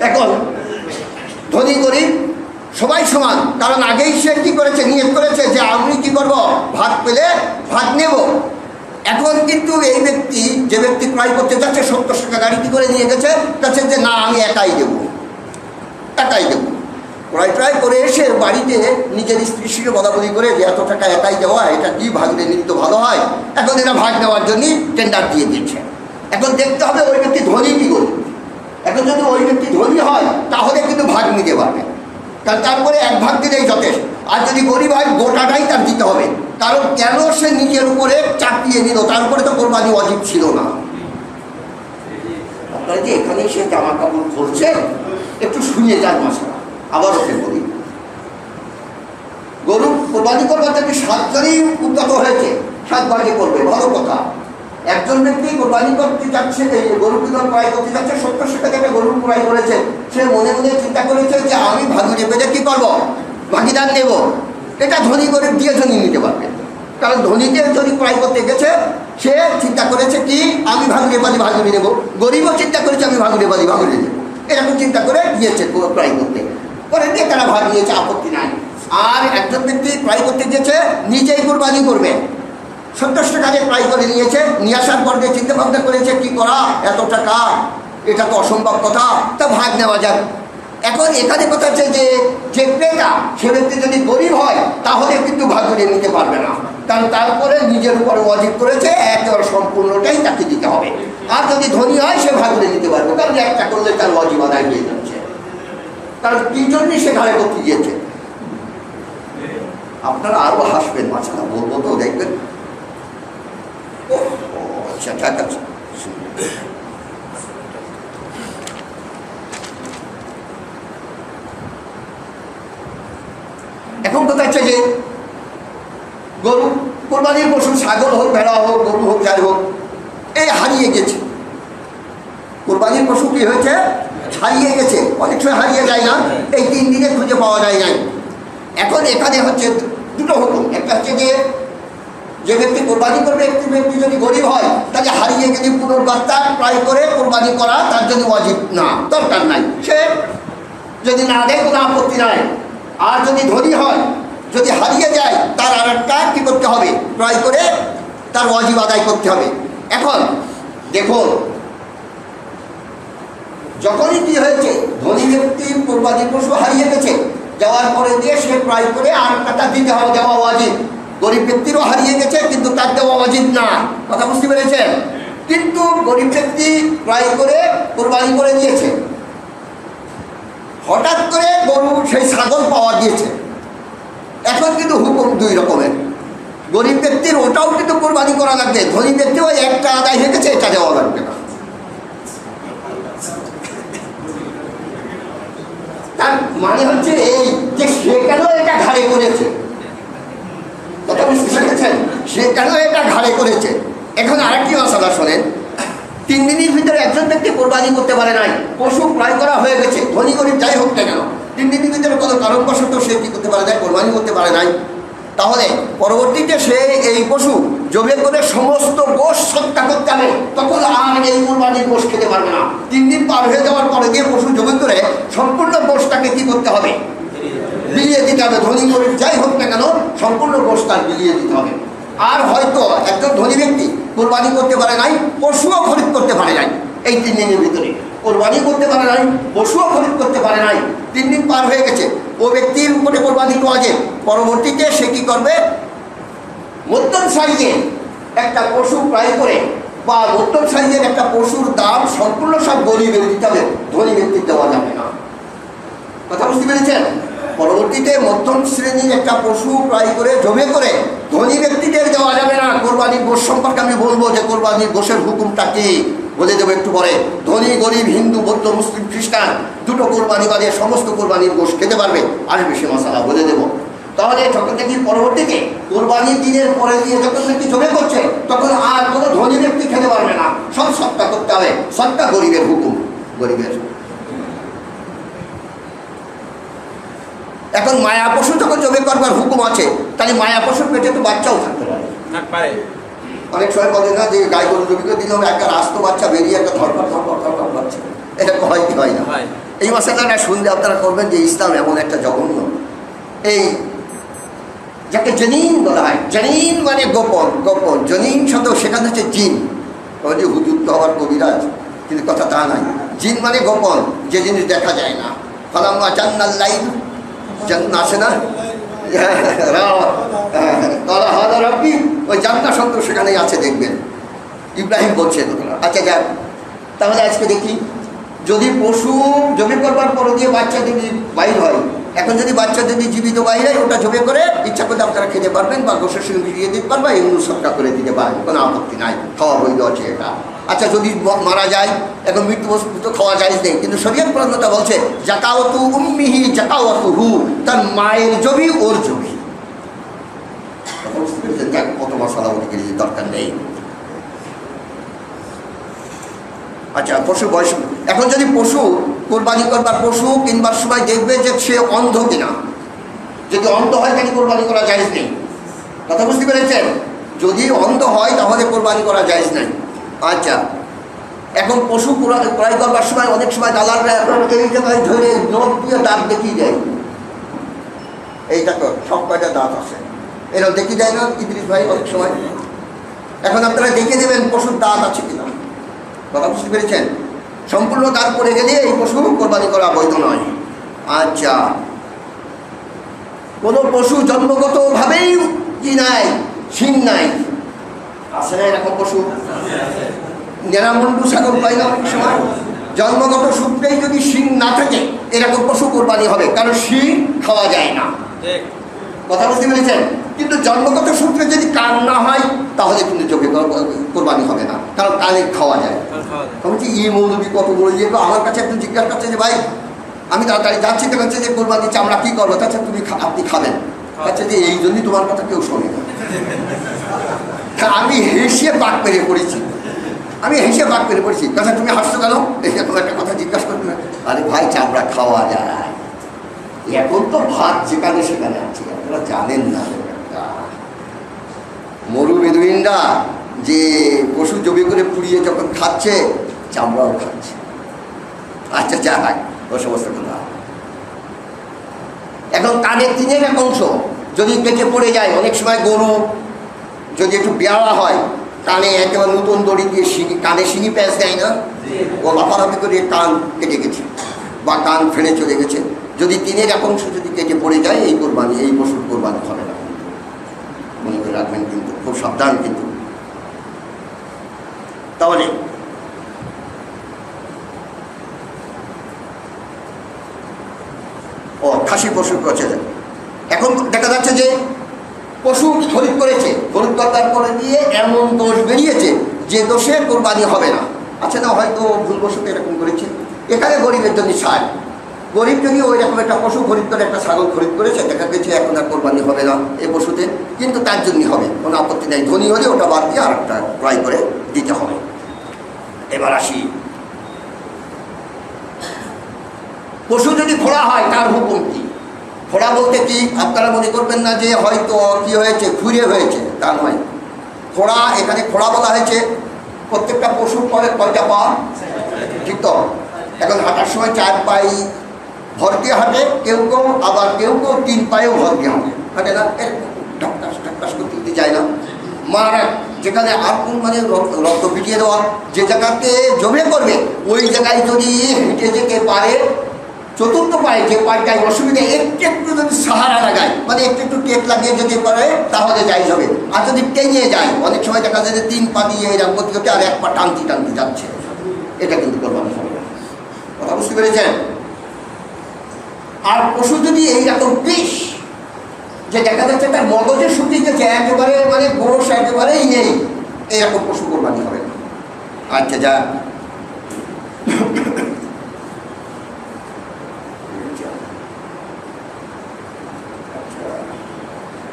এখন ধনী গরিব সবাই সমান, কারণ আগেই সে কি করেছে, নিয়ত করেছে যে আমি কি করব, ভাগ পেলে ভাগ নেব। এখন কিন্তু এই ব্যক্তি, যে ব্যক্তি ক্রয় করতে যাচ্ছে, 70 টাকা গাড়ি কি করে নিয়ে গেছে, তাছে যে না আমি একাই দেবো, একাই দেবো। ক্রয় করে এসে বাড়িতে নিজের স্ত্রীর সঙ্গে বলাবলি করে যে এত টাকা একাই দেওয়া, এটা কি ভাগ নিলে তো ভালো হয়, এখন এটা ভাগ নেওয়ার জন্যই টেন্ডার দিয়ে দিচ্ছে। এখন দেখতে হবে ওই ব্যক্তি ধনী কি গরিব। এখন যদি ওই ব্যক্তি ধনী হয় তাহলে কিন্তু ভাগ নিতে পারবে, কারণ তারপরে 1 ভাগ দিলেই যথেষ্ট। আর যদি গরিব হয় গোটাটাই তার দিতে হবে, কারণ কেন সে নিজের উপরে চাপিয়ে নিল, তার উপরে তো কোরবানি ওয়াজিব ছিল না। আপনারা যে এখানে সে জামা কাপড় খুলছে, একটু শুনিয়ে যান মশলা। আবার ওকে বলি, গরু কোরবানি করবার জন্য 7 জনই উদ্যত হয়েছে, 7 ভাগে করবে, ভালো কথা। একজন ব্যক্তি কোরবানি করতে যাচ্ছে, গরু ক্রয় করতে যাচ্ছে, 70 টাকা থেকে গরু ক্রয় করেছে, সে মনে মনে চিন্তা করেছে যে আমি ভাগুরে পেলে কি করবো, ভাগিদার নেব। এটা ধনী গরিব দিয়ে ধনী নিতে পারবে, কারণ ধনীকে যদি ক্রয় করতে গেছে সে চিন্তা করেছে কি আমি ভাগুরে পালি ভাগুরে নেব, গরিবও চিন্তা করেছে আমি ভাগুরে পালি ভাগুরে নেব, এরকম চিন্তা করে গিয়েছে ক্রয় করতে, পরে দিয়ে তারা ভাগ নিয়েছে, আপত্তি নাই। আর একজন ব্যক্তি ক্রয় করতে গিয়েছে, নিজেই কোরবানি করবে, 70 টাকা দিয়ে ক্রয় করে নিয়েছে, নিয়ে আসার পর দিয়ে চিন্তা ভাবনা করেছে কি করা, এত টাকা, এটা তো অসম্ভব কথা, তা ভাগ নেওয়া যাবে। এখন এখানে কথা হচ্ছে যে যে ক্রেতা সে ব্যক্তি যদি গরিব হয় তাহলে কিন্তু ভাগ করে নিতে পারবে না, কারণ তারপরে নিজের উপর ওয়াজিব করেছে, একেবারে সম্পূর্ণটাই তাকে দিতে হবে। আর যদি ধনী হয় সে ভাগ করে নিতে পারবে, কারণ একটা করলে তার ওয়াজিব আদায় হয়ে যাচ্ছে, কারণ কি জন্যই সে ঘাড়ে করতে গিয়েছে। আপনারা আরো হাসবেন, মাছটা বলবো তো দেখবেন। আচ্ছা ঠিক আছে, এখন কথা হচ্ছে যে গরু কোরবানির পশু, ছাগল হোক, ভেড়া হোক, গরু হোক, যাই হোক, এই হারিয়ে গেছে। কোরবানির পশু কি হয়েছে, হারিয়ে গেছে, অনেক সময় হারিয়ে যায় না, এই 3 দিনে খুঁজে পাওয়া যায় নাই। এখন এখানে হচ্ছে দুটো হুকুম, একটা হচ্ছে যে ব্যক্তি কোরবানি করবে, একটি ব্যক্তি যদি গরিব হয় তাকে হারিয়ে গেলে পুনর্বার তার ক্রয় করে কোরবানি করা তার জন্য ওয়াজিব না, দরকার নাই, সে যদি না দেয় কোনো আপত্তি নাই। আর যদি ধনী হয়, যদি হারিয়ে যায় তার আর একটা কি করতে হবে, ক্রয় করে তার ওয়াজিব আদায় করতে হবে। এখন দেখুন, যখনই কি হয়েছে, ধনী ব্যক্তির কোরবানি পশু হারিয়ে গেছে, যাওয়ার পরে দিয়ে সে ক্রয় করে আর একটা দিতে হবে, দেওয়া ওয়াজিব। গরিব ব্যক্তিরও হারিয়ে গেছে, কিন্তু তার দেওয়া অজিত না। কথা বুঝতে পেরেছেন? কিন্তু গরিব ব্যক্তি ক্রয় করে কোরবানি করে দিয়েছে, হঠাৎ করে গরু সেই ছাগল পাওয়া গিয়েছে। এখন কিন্তু হুকুম দুই রকমের। গরিব ব্যক্তির ওটাও কিন্তু কোরবানি করা লাগবে, ধনী ব্যক্তিও একটা আদায় হয়ে গেছে, এটা দেওয়া লাগবে না। তার মানে হচ্ছে এই যে সে কেন এটা ঘাড়ে করেছে, কথা বুঝতে পেরেছেন? সে কেন এটা ঘাড়ে করেছে। এখন আরেকটি মশালা শোনেন, 3 দিনের ভিতরে একজন ব্যক্তি কোরবানি করতে পারে নাই, পশু ক্রয় করা হয়ে গেছে, ধনী গরিব যাই হোক না কেন, 3 দিনের ভিতরে কোনো কারণবশত সে কি করতে পারে নাই, কোরবানি করতে পারে নাই। তাহলে পরবর্তীতে সে এই পশু জবে করে সমস্ত গোশ সৎকা করতে হবে, তখন আর এই কোরবানির গোশ খেতে পারবে না। 3 দিন পার হয়ে যাওয়ার পরে গিয়ে পশু জবে করে সম্পূর্ণ গোশটাকে কি করতে হবে, বিলিয়ে দিতে হবে। ধনী গরিব যাই হোক না কেন সম্পূর্ণ গোশ তার বিলিয়ে দিতে হবে। আর হয়তো একজন ধনী ব্যক্তি কোরবানি করতে পারে নাই, পশুও খরিদ করতে পারে নাই, এই 3 দিনের ভিতরে কোরবানি করতে পারে নাই, পশুও খরিদ করতে পারে নাই, 3 দিন পার হয়ে গেছে, ও ব্যক্তির উপরে কোরবানি তো আছে। পরবর্তীতে সে কি করবে, মধ্যম সাইজের একটা পশু ক্রয় করে, বা মধ্যম সাইজের একটা পশুর দাম সম্পূর্ণ সব গরিবের দিতে হবে, ধনী ব্যক্তির দেওয়া যাবে না। কথা বুঝতে পেরেছেন? পরবর্তীতে মধ্যম শ্রেণীর একটা পশু ক্রয় করে জমে করে ধনী ব্যক্তিদের দেওয়া যাবে না। কোরবানির গোশ সম্পর্কে আমি বলবো যে কোরবানির গোশের হুকুমটা কি বলে দেবো একটু পরে। ধনী গরিব, হিন্দু বৌদ্ধ মুসলিম খ্রিস্টান দুটো কোরবানি বাদে সমস্ত কোরবানির গোশ খেতে পারবে, আর বেশি মশালা বলে দেবো। তাহলে যখন দেখি পরবর্তীতে কোরবানির দিনের পরে দিয়ে যখন দেখি জমে করছে, তখন আর কোনো ধনী ব্যক্তি খেতে পারবে না, সব সৎকা করতে হবে। সৎকা গরিবের হুকুম, গরিবের। এখন মায়া পশু যখন জবে করবার হুকুম আছে, তাহলে মায়া পশুর পেটে তো বাচ্চাও থাকতে পারে। অনেক সময় বলে না যে গাই গরু জমিকে দিলাম, একটা রাস্ত বাচ্চা বেরিয়ে একটা ধরপর বাচ্চা, এটা হয় কি হয় না? এই মশালাটা শুনলে আপনারা করবেন যে ইসলাম এমন একটা জঘন্য, এই যাকে জনিন বলা হয়, জনিন মানে গোপন, গোপন জনিন শব্দ সেখানে হচ্ছে জিন। যে হুজুর তো হওয়ার কবিরাজ, কিন্তু কথা তা নাই। জিন মানে গোপন, যে জিনিস দেখা যায় না। ফালাম্মা জান্নাল লাইল, জান্নাত আছে না, ওই জান্নাত শব্দ সেখানেই আছে, দেখবেন ইব্রাহিম বলছেন। আচ্ছা যাক, তাহলে আজকে দেখি যদি পশু জমি করবার পর দিয়ে বাচ্চা যদি বাইর হয়, এখন যদি বাচ্চা যদি জীবিত বাইরে হয়, ওটা জবে করে ইচ্ছা করলে আপনারা খেতে পারবেন, বা গোশের সঙ্গে মিলিয়ে দিতে পারবেন, এগুলো সৎকা করে দিতে পারেন, কোনো আপত্তি নাই, খাওয়া বৈধ আছে এটা। আচ্ছা যদি মারা যায়, এখন মৃত্যু বস্তু তো খাওয়া যায় নেই, কিন্তু শরীয়ত প্রধানতা বলছে জাকাওয়াতু উম্মিহি জাকাওয়াতুহু, তার মায়ের জমি ওর জমি। কত মশলা ওদিকে দরকার নেই। আচ্ছা পশু বয়স, এখন যদি পশু কোরবানি করবার পশু কিনবার সময় দেখবে যে সে অন্ধ কিনা, যদি অন্ধ হয় তাহলে কোরবানি করা জায়েজ নেই। কথা বুঝতে পেরেছেন? যদি অন্ধ হয় তাহলে কোরবানি করা জায়েজ নেই। আচ্ছা, এখন পশু ক্রয় করবার সময় অনেক সময় দালালরা এই জায়গায় ধরে নখ দিয়ে দাঁত দেখিয়ে দেয়, এইটা তো সব কয়টা দাঁত আছে, এরাও দেখিয়ে দেয় না ইদ্রিস ভাই অনেক সময়। এখন আপনারা দেখে দেবেন পশুর দাঁত আছে কিনা। কথা বুঝতে পেরেছেন? সম্পূর্ণ দাঁত পড়ে গেলে এই পশু কোরবানি করা বৈধ নয়। আচ্ছা, কোনো পশু জন্মগতভাবেই কি নাই, শিং নাই, আছে না এরকম পশু? নেরামন্ডু ছাগল পাই না অনেক সময়, জন্মগত সূত্রেই যদি শিং না থাকে এরকম পশু কোরবানি হবে, কারণ শিং খাওয়া যায় না। কথা বুঝতে পেরেছেন? কিন্তু জন্মগত সূত্রে যদি কান না হয় তাহলে কিন্তু চোখে কোরবানি হবে না, কারণ কানে খাওয়া যায়। বলছি ই মৌলবী কত বড় ইয়ে, আমার কাছে একটু জিজ্ঞাসা করছে যে ভাই আমি তাড়াতাড়ি যাচ্ছি, তো বলছে যে কোরবানি আমরা কী করবো? তাছাড়া তুমি আপনি খাবেন, আচ্ছা যে এই জন্যই তোমার কথা কেউ শোনে না। আমি হেসে বাক পেরে পড়েছি, কথা তুমি হাসছো কেন? এটা তোমার একটা কথা জিজ্ঞাসা করতে, আরে ভাই চামড়া খাওয়া যায়, এখন তো ভাত যেখানে সেখানে আছে, আপনারা জানেন না। মরু বেদুইনরা যে পশু জমি করে পুড়িয়ে যখন খাচ্ছে, চামড়াও খাচ্ছে। আচ্ছা যা হয় ও সমস্ত কথা। এখন কানের 3 অংশ যদি কেটে পড়ে যায়, অনেক সময় গরু যদি একটু বেয়ারা হয়, কানে একেবারে নতুন দড়ি দিয়ে কানে শিঙি প্যাঁচ দেয় না, ও লাফালাফি করে কান কেটে গেছে বা কান ফেলে চলে গেছে, যদি 3 অংশ যদি কেটে পড়ে যায়, এই পশুর কোরবানি হবে না। করে রাখবেন, কিন্তু খুব সাবধান কিন্তু। তাহলে খাসি পশু করছে। এখন দেখা যাচ্ছে যে পশু খরিদ করেছে, খরিদ করার পরে দিয়ে এমন দোষ বেরিয়েছে যে দোষে কোরবানি হবে না। আচ্ছা না, হয়তো ভুলবশত এরকম করেছে। এখানে গরিবের জন্য ছাড়, গরিব যদি ওই রকম একটা পশু খরিদ করে, একটা ছাগল খরিদ করেছে, দেখা গেছে এখন আর কোরবানি হবে না এই পশুতে, কিন্তু তার জন্যই হবে, কোনো আপত্তি নেই। ধনী হলে ওটা বাদ দিয়ে আর একটা ক্রয় করে দিতে হবে। এবার আসি, পশু যদি খোঁড়া হয় তার হুকুম কি? খোঁড়া বলতে কি আপনারা মনে করবেন না যে হয়তো কি হয়েছে, ঘুরে হয়েছে, তা নয়। খোঁড়া, এখানে খোঁড়া বলা হয়েছে প্রত্যেকটা পশুর পরে কয়টা পা, ঠিক তো? এখন হাঁটার সময় 4 পায়ে ভর দিয়ে হাঁটে কেউ কেউ, আবার কেউ কেউ 3 পায়েও ভর দিয়ে হাঁটে না, ঢাকটাস ঢাকটাস করতে যায় না। মারা যেখানে আর কোন মানে রক্ত পিটিয়ে দেওয়া, যে জায়গাতে জমে করবে ওই জায়গায় যদি হেঁটে যেতে পারে, চতুর্থ পায়ে যে পায়টায় অসুবিধা, একটু একটু যদি সাহারা লাগায়, মানে একটু একটু টেক লাগিয়ে যেতে পারে, তাহলে যাই হবে। আর যদি টেনে যায়, অনেক সময় দেখা যায় যে 3 পা দিয়ে এরকম করতে করতে আর 1 পা টানতে টানতে যাচ্ছে, এটা কিন্তু কোরবানি হবে না। কথা বুঝতে পেরেছেন? আর পশু যদি এইরকম বিষ, যে দেখা যাচ্ছে তার মগজে শুকিয়ে গেছে, একেবারে মানে গোশ একেবারেই নেই, এইরকম পশু কোরবানি হবে না। আচ্ছা, যা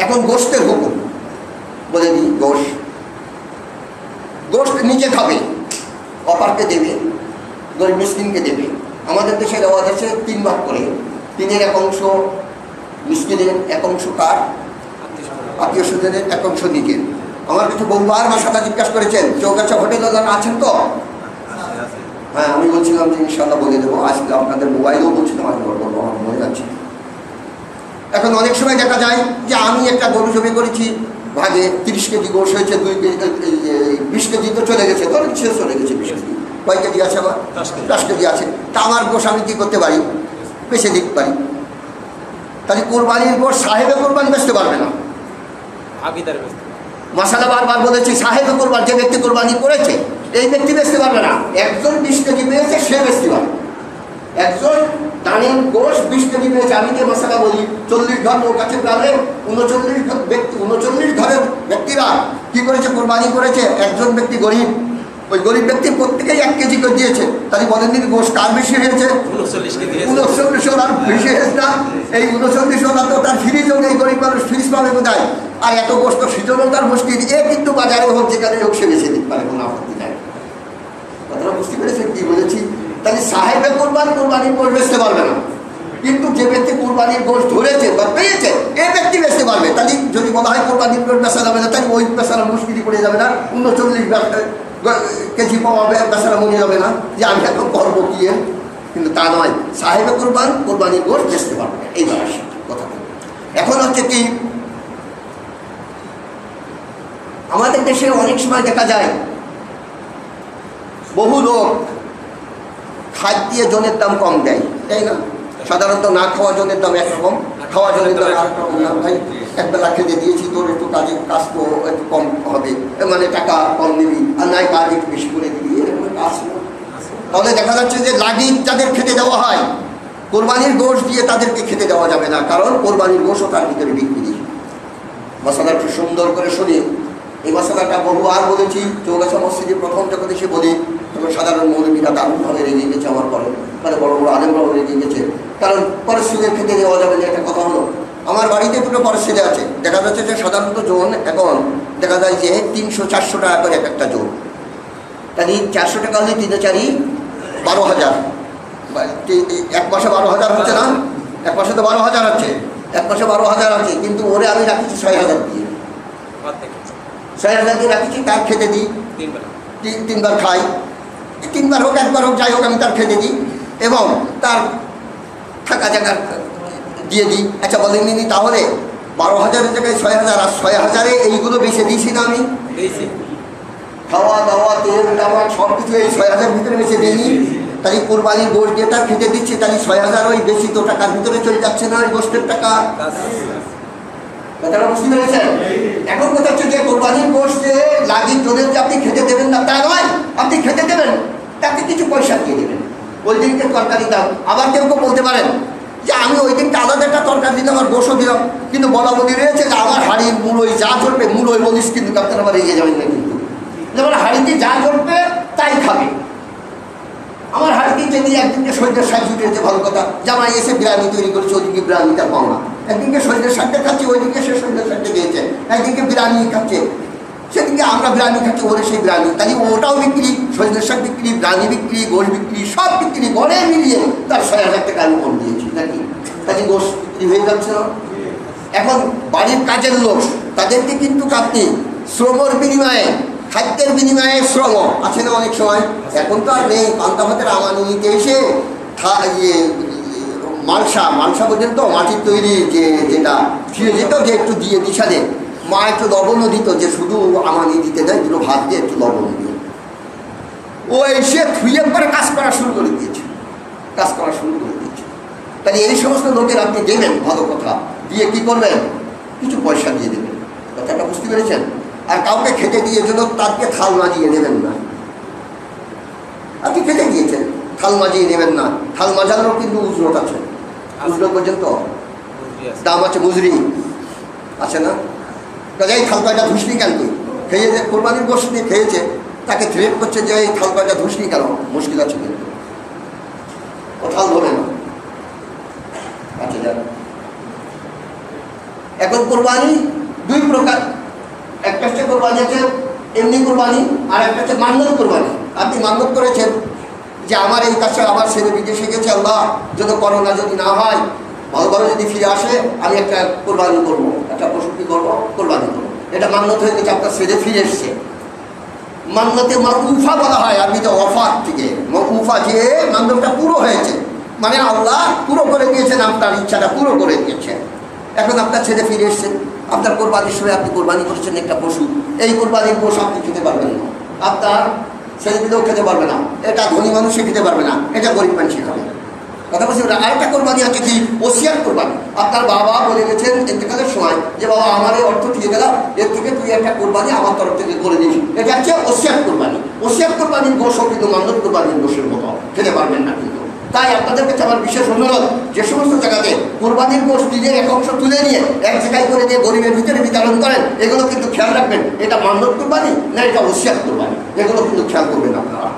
এখন গোশতের হুকুম বলে দিই। গোশত নিজে খাবে, অপারকে দেবে, গরিব মিসকিনকে দেবে। আমাদের দেশে রেওয়াজ আছে 3 ভাগ করে, 3-এর 1 অংশ মিসকিনের, 1 অংশ কার, আত্মীয় স্বজনের, 1 অংশ নিজের। আমার কাছে বহুবার বাসাটা জিজ্ঞাসা করেছেন, চৌগাছা হোটেল আছেন তো? হ্যাঁ, আমি বলছিলাম যে ইনশাল্লাহ বলে দেবো, আজকে আপনাদের মোবাইলেও বলছিলাম, আজ বলবো, আমার মনে আছে। এখন অনেক সময় দেখা যায় যে আমি একটা গরু জমি করেছি, ভাগে 30 কেজি গোশ হয়েছে, 20 কেজি তো চলে গেছে, ধরেন শেষ চলে গেছে 20 কেজি। কয় কেজি আছে? আবার 10 কেজি আছে। তা আমার গোশ আমি কী করতে পারি? বেছে দিতে পারি। তাহলে কোরবানির গোশ সাহেবে কোরবানি বেচতে পারবে না, মশালা বারবার বলেছি, সাহেবে কোরবানি, যে ব্যক্তি কোরবানি করেছে এই ব্যক্তি বেচতে পারবে না। একজন 20 কেজি পেয়েছে, সে বেচতে পারবে। একজন দানের গোশ 20 কেজি পেয়েছে, আমি যে মশালা বলি 40 ঘর ওর কাছে প্রাণে 39 ঘরের ব্যক্তিরা কি করেছে, কোরবানি করেছে। একজন ব্যক্তি গরিব, ওই গরিব ব্যক্তি প্রত্যেকেই 1 কেজি করে দিয়েছে। তাহলে বলেন দিন গোশ কার বেশি হয়েছে? 39 আর বেশি হয়েছে না? এই 39 তো তার ফ্রিজ হোক, এই গরিব মানুষ ফ্রিজ পাবে কোথায়? আর এত গোশ তো সৃজনও তার মুশকিল। কিন্তু বাজারে হোক, যেখানে হোক, সে বেছে দিতে পারে, কোনো আপত্তি নাই। কথাটা বুঝতে পেরেছেন কি বলেছি? তাহলে সাহেবে কোরবানির গোশ বেচতে পারবে না, কিন্তু যে ব্যক্তি কোরবানির গোশ ধরেছে বা পেয়েছে এই ব্যক্তি বেচতে পারবে। তাহলে যদি বলা হয় কোরবানির গোশ বেচা যাবে না, তাহলে ওই বেচারা মুশকিলই পড়ে যাবে না? 39 কেজি পাওয়া বেচারা মনে যাবে না যে আমি এখন করবো কি? কিন্তু তা নয়, সাহেবে কোরবানির গোশ বেচতে পারবে না। এইবার আসি কথা। এখন হচ্ছে কি, আমাদের দেশে অনেক সময় দেখা যায় বহু লোক খাদ্যে জনের দাম কম দেয়, তাই না? সাধারণত না খাওয়া জনের দাম একরকম, খাওয়া জনের দাম আরেকরকম। না ভাই, একবেলা খেতে দিয়েছি, তোর একটু কাজ তো একটু কম হবে, মানে টাকা কম নিবি, আর নাই কাজ একটু বেশি করে দিবি, এরকম কাজ। তাহলে দেখা যাচ্ছে যে লাগিন যাদের খেতে দেওয়া হয়, কোরবানির গোশ দিয়ে তাদেরকে খেতে দেওয়া যাবে না, কারণ কোরবানির গোশও তার ভিতরে বিক্রি। মশলাটা সুন্দর করে শুনি, এই মশলাটা বহুবার বলেছি। চৌগাছা মসজিদে প্রথম যখন এসে বলি, তখন সাধারণ মৌলবীরা দারুণভাবে রেগে গেছে আমার পরে, মানে বড় বড় আলেমরাও রেগে গেছে। কারণ পরের সুদের খেতে দেওয়া যাবে না, একটা কথা হলো। আমার বাড়িতে 2টো পরের ছেলে আছে, দেখা যাচ্ছে যে সাধারণত জোন এখন দেখা যায় যে 300-400 টাকা করে একটা জোন। তাহলে 400 টাকা হলে 3-4 12,000, 1 মাসে 12,000 হচ্ছে না? 1 মাসে তো 12,000 হচ্ছে, 1 মাসে 12,000 আছে, কিন্তু ওরে আমি রাখছি 6,000 দিয়ে, 6,000 দিয়ে রাখছি। তার খেতে দিই, 3 বার খাই, 3 বার হোক 1 বার হোক, যাই হোক, আমি তার খেতে দিই এবং তার থাকা জায়গা দিয়ে দিই। আচ্ছা বলেন নি, তাহলে 12,000-এর জায়গায় 6,000, আর 6,000-এ এইগুলো বেছে দিয়েছি না আমি? খাওয়া দাওয়া, তেল দাওয়া সব কিছু এই 6,000 ভিতরে বেছে দিইনি? তাহলে কোরবানির গোশ দিয়ে তার খেতে দিচ্ছে, তাহলে 6,000 ওই বেশি তো টাকার ভিতরে চলে যাচ্ছে না ওই গোষ্ঠের টাকা? কথাটা বুঝতে পেরেছেন? এখন কথা হচ্ছে যে কোরবানির গোশত যে লাগিয়ে জোরের যে আপনি খেতে দেবেন না তা নয়, আপনি খেতে দেবেন, তাকে কিছু পয়সা দিয়ে দেবেন, ওই দিনকে তরকারি দাও। আবার কেউ কেউ বলতে পারেন যে আমি ওই দিনটা আলাদা একটা তরকারি দিলাম, আমার গোশত দিলাম, কিন্তু বলা বলি রয়েছে যে আমার হাড়ির মূলই যা চলবে মূলই বলিস, কিন্তু আপনারা আবার এগিয়ে যাবেন না, কিন্তু যেমন হাড়িতে যা চলবে তাই খাবে। আমার হাড়িতে যদি একদিনকে শরীরের শাক জুটেছে ভালো কথা, জামাই এসে বিরিয়ানি তৈরি করেছে, ওইদিকে বিরিয়ানিটা পাও না, একদিনকে শরীরের শাকটা খাচ্ছে, ওইদিকে সে শরীরের শাকটা খেয়েছে, একদিনকে বিরিয়ানি খাচ্ছে, সেদিকে আমরা বিরিয়ানি খাচ্ছি, ওরে সেই বিরিয়ানি, তাহলে ওটাও বিক্রি, শরীরের শাক বিক্রি, বিরিয়ানি বিক্রি, গোশ বিক্রি, সব বিক্রি, গড়ে মিলিয়ে তার 6,000 টাকা আমি কম দিয়েছি নাকি, তাহলে গোশ বিক্রি হয়ে যাচ্ছে না। এখন বাড়ির কাজের লোক, তাদেরকে কিন্তু আপনি শ্রমের বিনিময়ে, খাদ্যের বিনিময়ে শ্রম আছে না অনেক সময়, এখন তো আর নেই। পান্তা ভাতের আমানি নিতে এসে মালসা পর্যন্ত মাটির তৈরি যেটা ফিরে যেত, যে একটু দিয়ে দিশালে মা একটু লবণও দিত, যে শুধু আমানি দিতে দেয়, দুটো ভাত দিয়ে একটু লবণ দিয়ে, ও এসে ধুয়ে পরে কাজ করা শুরু করে দিয়েছে। তাহলে এই সমস্ত লোকের আপনি দেবেন, ভালো কথা, দিয়ে কি করবেন, কিছু পয়সা দিয়ে দেবেন। কথাটা বুঝতে পেরেছেন? আর কাউকে খেতে দিয়ে জন্য তাকে থাল মাজিয়ে নেবেন না। আপনি খেতে দিয়েছেন, থাল মাজিয়ে নেবেন না। থাল মাজানোরও কিন্তু উজরত আছে, উজরত পর্যন্ত দাম আছে, মজুরি আছে না। এই থাল কয়টা ধুসনি কেন, তুই খেয়ে যে কোরবানির গোশত নিয়ে খেয়েছে, তাকে থ্রেট করছে যে এই থাল কয়টা ধুসনি কেন, মুশকিল আছে, কিন্তু ও থাল ধরে না। আচ্ছা যান, এখন কোরবানি দুই প্রকার, একটা হচ্ছে কোরবানি আছে এমনি কোরবানি, আর একটা হচ্ছে মান্নত কোরবানি। আপনি মান্নত করেছেন যে আমার এই কাজটা আমার ছেলে বিদেশে গেছে, আল্লাহ যদি করোনা যদি না হয়, ভালোভাবে যদি ফিরে আসে, আমি একটা কোরবানি করবো, একটা পশু কি করবো, কোরবানি করবো। এটা মান্নত হয়ে গেছে, আপনার ছেলে ফিরে এসছে। মান্নতে মাউফা বলা হয় আরবিতে, ওয়াফাত থেকে মাউফা, যে মান্নতটা পুরো হয়েছে, মানে আল্লাহ পুরো করে দিয়েছেন, আপনার ইচ্ছাটা পুরো করে দিয়েছেন। এখন আপনার ছেলে ফিরে এসছেন, আপনার কোরবানির সময় আপনি কোরবানি করছেন একটা পশু, এই কোরবানির পশু আপনি খেতে পারবেন না, আপনার ছেলেগুলোও খেতে পারবে না, এটা ধনী মানুষই খেতে পারবে না, এটা গরিব মানুষই খাবে। কথা বলছি। আরেকটা কোরবানি আছে কি, ওসিয়াত কোরবানি। আপনার বাবা বলে গেছেন ইন্তেকালের সময় যে বাবা আমার এই অর্থ দিয়ে গেলাম, এর থেকে তুই একটা কোরবানি আমার তরফ থেকে করে দিস, এটা হচ্ছে ওসিয়াত কোরবানি। ওসিয়াত কোরবানির গোশও কিন্তু মান্নত কোরবানির গোশের মতো খেতে পারবেন না। কিন্তু তাই আপনাদের কাছে আমার বিশেষ অনুরোধ, যে সমস্ত জায়গাতে কোরবানির গোশ নিজের এক অংশ তুলে নিয়ে এক জায়গায় করে দিয়ে গরিবের ভিতরে বিতরণ করেন, এগুলো কিন্তু খেয়াল রাখবেন, এটা মান্নত কোরবানি না এটা ওসিয়াত কোরবানি, এগুলো কিন্তু খেয়াল করবেন আপনারা।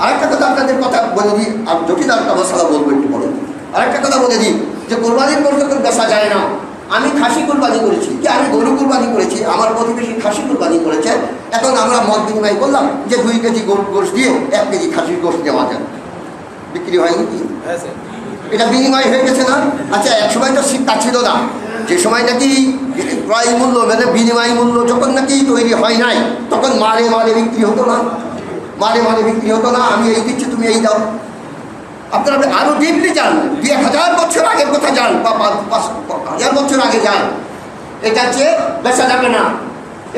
আরেকটা কথা আপনাদের কথা বলে দিই, আর জটিল আরেকটা মশলা বলবো, একটু বলেন। আরেকটা কথা বলে দিই, যে কোরবানির গোশ যখন বেচা যায় না, আমি খাসি কোরবানি করেছি কি আমি গরু কোরবানি করেছি, আমার প্রতিবেশী খাসি কোরবানি করেছে, এখন আমরা মত বিনিময় করলাম যে 2 কেজি গরুর গোশ দিয়ে 1 কেজি খাসির গোশ দেওয়া যায়, বিক্রি হয়নি কি? এটা বিনিময় হয়ে গেছে না? আচ্ছা, এক সময় তো শিক্ষা ছিল না, যে সময় নাকি ক্রয় মূল্য মানে বিনিময় মূল্য যখন নাকি তৈরি হয় নাই, তখন মালে মালে বিক্রি হতো না, আমি এই দিচ্ছি তুমি এই দাও। আপনারা আরো ডিপলি যান, 1000 বছর আগের কথা যান, বা 5000 বছর আগে যান, এটা হচ্ছে বেচা যাবে না।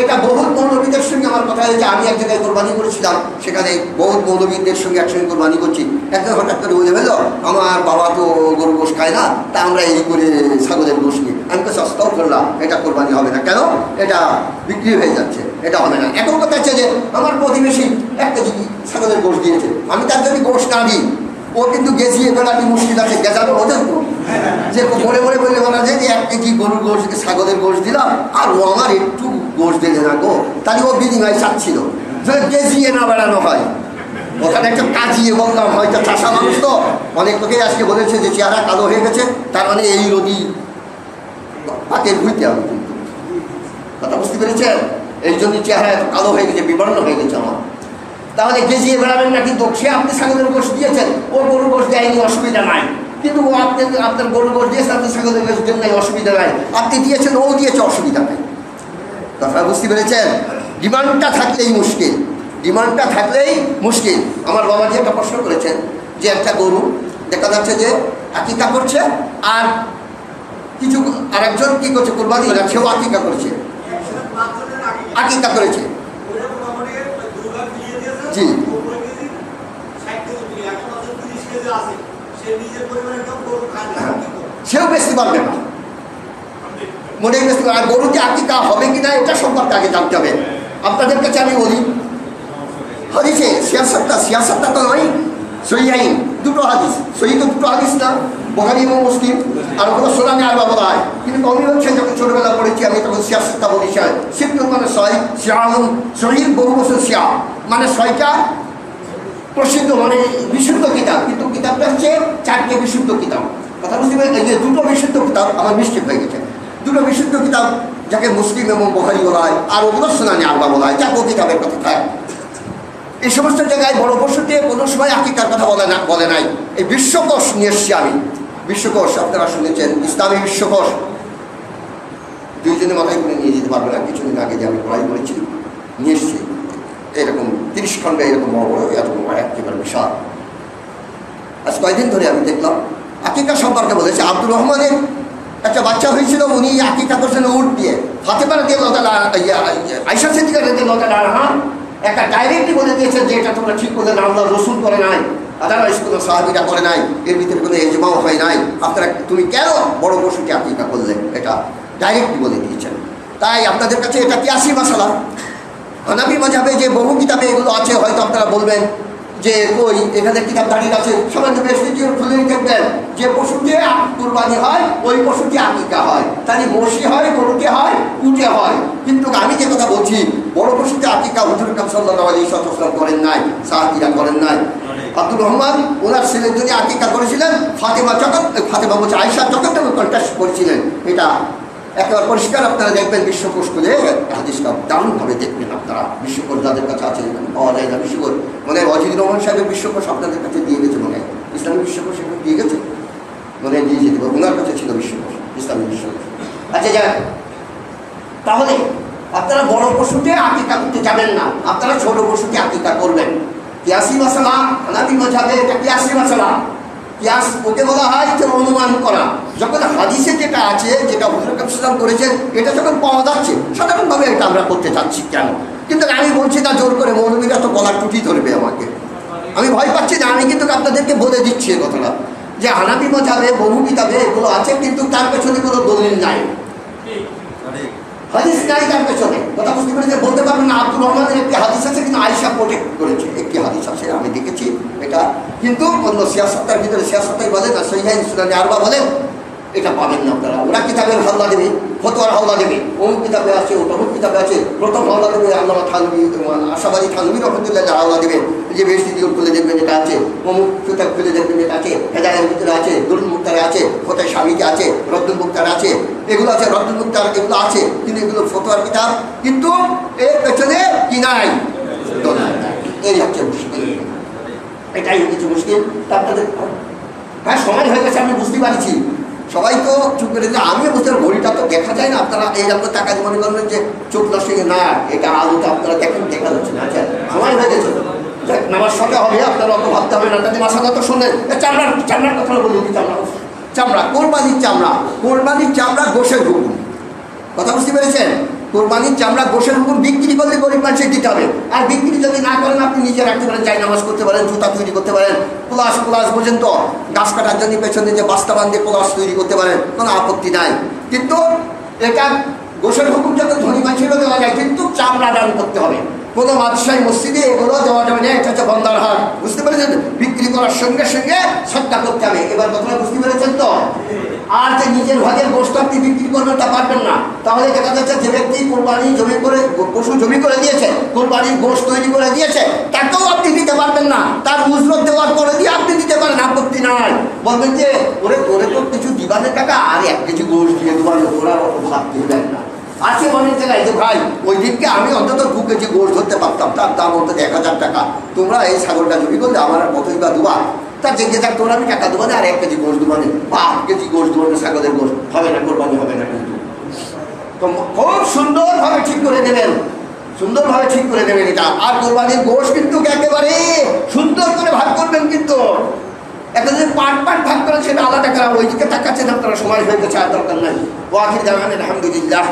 এটা বহুত মৌলবীদের সঙ্গে আমার কথা হয়েছে, আমি এক জায়গায় কোরবানি করেছিলাম, সেখানে বহুত মৌলবীদের সঙ্গে একসঙ্গে কোরবানি করছি, একজন হঠাৎ করে বলে ফেলো আমার বাবা তো গরু গোশ খায় না, তা আমরা এই করে ছাগলের গোশ নিই। আমি তো সস্তাও করলাম, এটা কোরবানি হবে না, কেন? এটা বিক্রি হয়ে যাচ্ছে, এটা হবে না। এখন কথা হচ্ছে যে আমার প্রতিবেশী 1 কেজি ছাগলের গোশ দিয়েছে, আমি তার যদি গোশ না দিই, ও কিন্তু গেছিয়ে বেড়াটি মুশকিল আছে, গেছানো ওদের তো যে মনে মনে বলে বলা যায় যে 1 কেজি গরুর গোশ ছাগলের গোশ দিলাম, আর ও আমার একটু গোশ দিলে না গো, তাহলে ও বিনিময় চাচ্ছিল, যদি গেছিয়ে না বেড়ানো হয়। ওখানে একটা কাজিয়ে বললাম, হয়তো চাষা মানুষ তো, অনেক লোকেই আজকে বলেছে যে চেহারা কালো হয়ে গেছে, তার মানে এই রোগী পাকের বুঝতে হবে। কিন্তু কথা বুঝতে পেরেছেন? এই জন্য চেহারা এত কালো হয়ে গেছে, বিবর্ণ হয়ে গেছে আমার। তাহলে গেজিয়ে বেড়াবেন না, কিন্তু সে আপনি ছাগলের গোশ দিয়েছেন, ও গরুর গোশ দেয়নি, অসুবিধা নাই, কিন্তু ও আপনার গরুর গোশ দিয়েছে, আপনি ছাগলের গোশ দেন নাই, অসুবিধা নাই, আপনি দিয়েছেন, ও দিয়েছে, অসুবিধা নাই। কথা বুঝতে পেরেছেন? ডিমান্ডটা থাকলেই মুশকিল, আমার বাবাজি একটা প্রশ্ন করেছেন যে একটা গরু দেখা যাচ্ছে যে আকিকা করছে, আর কিছু আরেকজন কি করছে, কোরবানি সেও আকিকা করেছে, জি, সেও বেচতে পারবে না। মনে গেছিল। আর গরুতে আকিকা হবে কিনা এটা সম্পর্কে আগে জানতে হবে। আপনাদের কাছে আমি বলি, হাদিসে সিয়াসতটা তো নয়, সহিহ দুটো হাদিস, সহিহ তো দুটো হাদিস না, বুখারী এবং মুসলিম, আর ওগুলো সুনানে আরবা বলা হয়। কিন্তু কমি হচ্ছে যখন ছোটবেলা পড়েছি আমি তখন সিয়াসতটা বলি। সিদ্ধ মানে ছয়, সিয়াম সহিহ বহু বছর সিয়া মানে ছয়টা প্রসিদ্ধ মানে বিশুদ্ধ কিতাব, কিন্তু কিতাবটা হচ্ছে 4টে বিশুদ্ধ কিতাব। কথা বুঝতে পারেন? এই যে দুটো বিশুদ্ধ কিতাব আমার মিস্টেক হয়ে গেছে। দুটো বিশুদ্ধ কিতাব যাকে মুসলিম এবং বুখারী বলা হয়, আর ওগুলো সুনানে আরবা বলা হয়, যাকে কিতাবের কথা থাকে। এই সমস্ত জায়গায় বড় পশুতে কোনো সময় আকিকার কথা বলে নাই। এই বিশ্বকোষ নিয়ে এসছি আমি। বিশ্বকোষ আপনারা শুনেছেন, ইসলামী বিশ্বকোষ, দুইজনে মাথায় করে নিয়ে যেতে পারবে না। কিছুদিন আগে যে আমি পড়াই করেছি নিয়ে এসছি, এরকম 30 খন্ডে এরকম বড় বড়, এরকম একেবারে বিশাল। আজ কয়েকদিন ধরে আমি দেখলাম আকিকা সম্পর্কে বলেছে। আব্দুর রহমানের একটা বাচ্চা হয়েছিল, উনি আকিকা করছেন উট দিয়ে। ফাতেমা রাদিয়াল্লাহু তাআলা, আয়েশা সিদ্দিকা রাদিয়াল্লাহু তাআলা একটা ডাইরেক্টলি বলে দিয়েছেন যে এটা তোমরা ঠিক করলে না, আল্লাহ রসুল করে নাই, আদারওয়াইজ কোনো সাহাবীরা করে নাই, এর ভিতরে কোনো ইজমাও হয় নাই, আপনারা তুমি কেন বড় পশুকে আকিকা করলে, এটা ডাইরেক্টলি বলে দিয়েছেন। তাই আপনাদের কাছে এটা কিয়াসি মাসালা। হানাফি মাযহাবে যে বহু কিতাবে এগুলো আছে, হয়তো আপনারা বলবেন যে ওই এখানে কিতাব দাঁড়িয়ে আছে, সামান্য বেশ খুলে দেখবেন যে পশুতে কুরবানি হয় ওই পশুতে আকিকা হয়, তাহলে মশি হয়, গরুতে হয়, উটে হয়। কিন্তু আমি যে কথা বলছি বড় পশুতে আকিকা হুজুর কাম সাল্লাল্লাহু আলাইহি ওয়াসাল্লাম করেন নাই, সাহাবীরা করেন নাই। আব্দুর রহমান ওনার ছেলের জন্য আকিকা করেছিলেন, ফাতেমা বলছে আয়েশা যখন কন্টেস্ট করেছিলেন। এটা একেবারে পরিষ্কার আপনারা দেখবেন বিশ্বকোষ খুলে হাদিসটা দারুণভাবে দেখবেন আপনারা। বিশ্বকোষ যাদের কাছে আছে, পাওয়া যায় না বিশ্বকোষ, মনে হয় অজিত রহমান সাহেবের বিশ্বকোষ আপনাদের কাছে দিয়ে গেছে, মনে হয় ইসলামী বিশ্বকোষ এখানে দিয়ে গেছে, মনে হয় দিয়ে যেতে পারে, ওনার কাছে ছিল বিশ্বকোষ, ইসলামী বিশ্বকোষ। আচ্ছা যাক, তাহলে আপনারা বড় পশুতে আকিকা করতে যাবেন না, আপনারা ছোট পশুতে আকিকা করবেন। কিয়াসি মাসালা হানাফি মাযহাবে এটা কিয়াসি মাসালা। কিয়াস ওকে বলা হয় যে অনুমান করা। যখন হাদিসে যেটা আছে, যেটা হুজুর কাম সাল্লাল্লাহু আলাইহি করেছেন, এটা যখন পাওয়া যাচ্ছে সাধারণভাবে এটা আমরা করতে চাচ্ছি কেন? কিন্তু আমি বলছি না জোর করে, মৌলবীরা তো গলার টুটি ধরবে আমাকে, আমি ভয় পাচ্ছি না। আমি কিন্তু আপনাদেরকে বলে দিচ্ছি এই কথাটা যে হানাফি মাযহাবে বহু কিতাবে এগুলো আছে, কিন্তু তার পেছনে কোনো দলিল নাই, হাদিস নাই তার পেছনে। কথা বুঝতে পেরেছে? বলতে পারবেন না আব্দুর রহমানের একটি হাদিস আছে, কিন্তু আয়েশা প্রোটেক্ট করেছে, একটি হাদিস আছে আমি দেখেছি এটা। কিন্তু অন্য সিয়াসতের ভিতরে সিয়াসতেই বলেন আর সহিহ সুনানে আরবা বলেন, এটা পাবেন না আপনারা। ওরা কিতাবের হাওলা দেবে, ফতোয়ার হাওলা দেবে, অমুক কিতাবে আছে, অমুক কিতাবে আছে। প্রথম হাওলা দেবে আল্লামা থানভী, আশাবাদী থানভী রহমতুল্লাহ হাওলা দেবে, যে বেশি দিকে খুলে দেখবেন এটা আছে, অমুক কিতাব খুলে দেখবেন এটা আছে, হেদায়ের ভিতরে আছে, দুরুল মুক্তারে আছে, ফতোয়া শামীতে আছে, রদ্দুল মুক্তারে আছে, এগুলো আছে, রদ্দুল মুক্তার এগুলো আছে, কিন্তু এগুলো ফতোয়ার কিতাব, কিন্তু এর পেছনে কি নাই? এই হচ্ছে মুশকিল, এটাই হচ্ছে মুশকিল। আপনাদের হ্যাঁ সময় হয়ে গেছে, আমি বুঝতে পারছি, সবাই তো চুপ করে দিলে, আমিও বুঝতে পারি ঘড়িটা তো দেখা যায় না। আপনারা এই আপনার টাকা মনে করবেন যে চোখ নষ্ট না, এটা আলোতে আপনারা দেখেন দেখা যাচ্ছে না। আচ্ছা সময় হয়ে গেছে, নামাজ সঙ্গে হবে, আপনারা অত ভাবতে হবে না। তাদের মাসাটা তো শুনলেন। চামড়ার কথা বলি, চামড়া কোরবানির চামড়া, কোরবানির চামড়া গোশের হুকুম। কথা বুঝতে পেরেছেন? কোরবানির চামড়া গোশের হুকুম, বিক্রি করলে গরিব মানুষের দিতে হবে। আর বিক্রি যদি না করেন আপনি নিজে রাখতে পারেন, যাই নামাজ করতে পারেন, জুতা তৈরি করতে পারেন, প্লাস পর্যন্ত গাছ কাটার জন্য পেছনে যে বাস্তা বান্ধে প্লাস তৈরি করতে পারেন, কোনো আপত্তি নাই। কিন্তু এটা গোশের হুকুম যত ধনী মানুষেরও দেওয়া যায়, কিন্তু চামড়া দান করতে হবে। কোনো মাদ্রাসায় মসজিদে এগুলো দেওয়া যাবে না, এটা হচ্ছে বন্দার হাট। বুঝতে পেরেছেন? বিক্রি করার সঙ্গে সঙ্গে সদকা করতে হবে। এবার কথাটা বুঝতে পেরেছেন তো? আর যে নিজের ভাগের গোশত আপনি বিক্রি করবেন তা পারবেন না। তাহলে দেখা যাচ্ছে যে ব্যক্তি কোরবানি জমি করে, পশু জমি করে দিয়েছে, কোরবানির গোশত তৈরি করে দিয়েছে, তাকেও আপনি দিতে পারবেন না। তার উজরত দেওয়ার পরে দিয়ে আপনি দিতে পারেন, আপত্তি নাই। বলবেন যে ওরে তো কিছু দিবানের টাকা, আর 1 কেজি গোশত দিয়ে দেওয়ার ওরা অত ভাব দিবেন না। আছে অনেক জায়গায় যে ভাই ওই দিনকে আমি অন্তত 2 কেজি গোশত ধরতে পারতাম, তার দাম অন্তত 1000 টাকা, তোমরা এই ছাগলটা জমি করলে আমার আর কতই বা দুবা, তার যে যাক তোমরা আমি টাকা দেবো না, আর 1 কেজি গোশত দেবো বা 8 কেজি গোশত দেবো, ছাগলের গোশত হবে না, কোরবানি হবে না। কিন্তু তো খুব সুন্দরভাবে ঠিক করে দেবেন, সুন্দরভাবে ঠিক করে দেবেন এটা। আর কোরবানির গোশত কিন্তু একেবারে সুন্দর করে ভাগ করবেন, কিন্তু একটা যদি পাট ভাগ করেন সেটা আলাদা করা। ওইদিকে তাকাচ্ছেন আপনারা, সময় হয়ে গেছে, আর দরকার নাই। ওয়াকির জানান আলহামদুলিল্লাহ।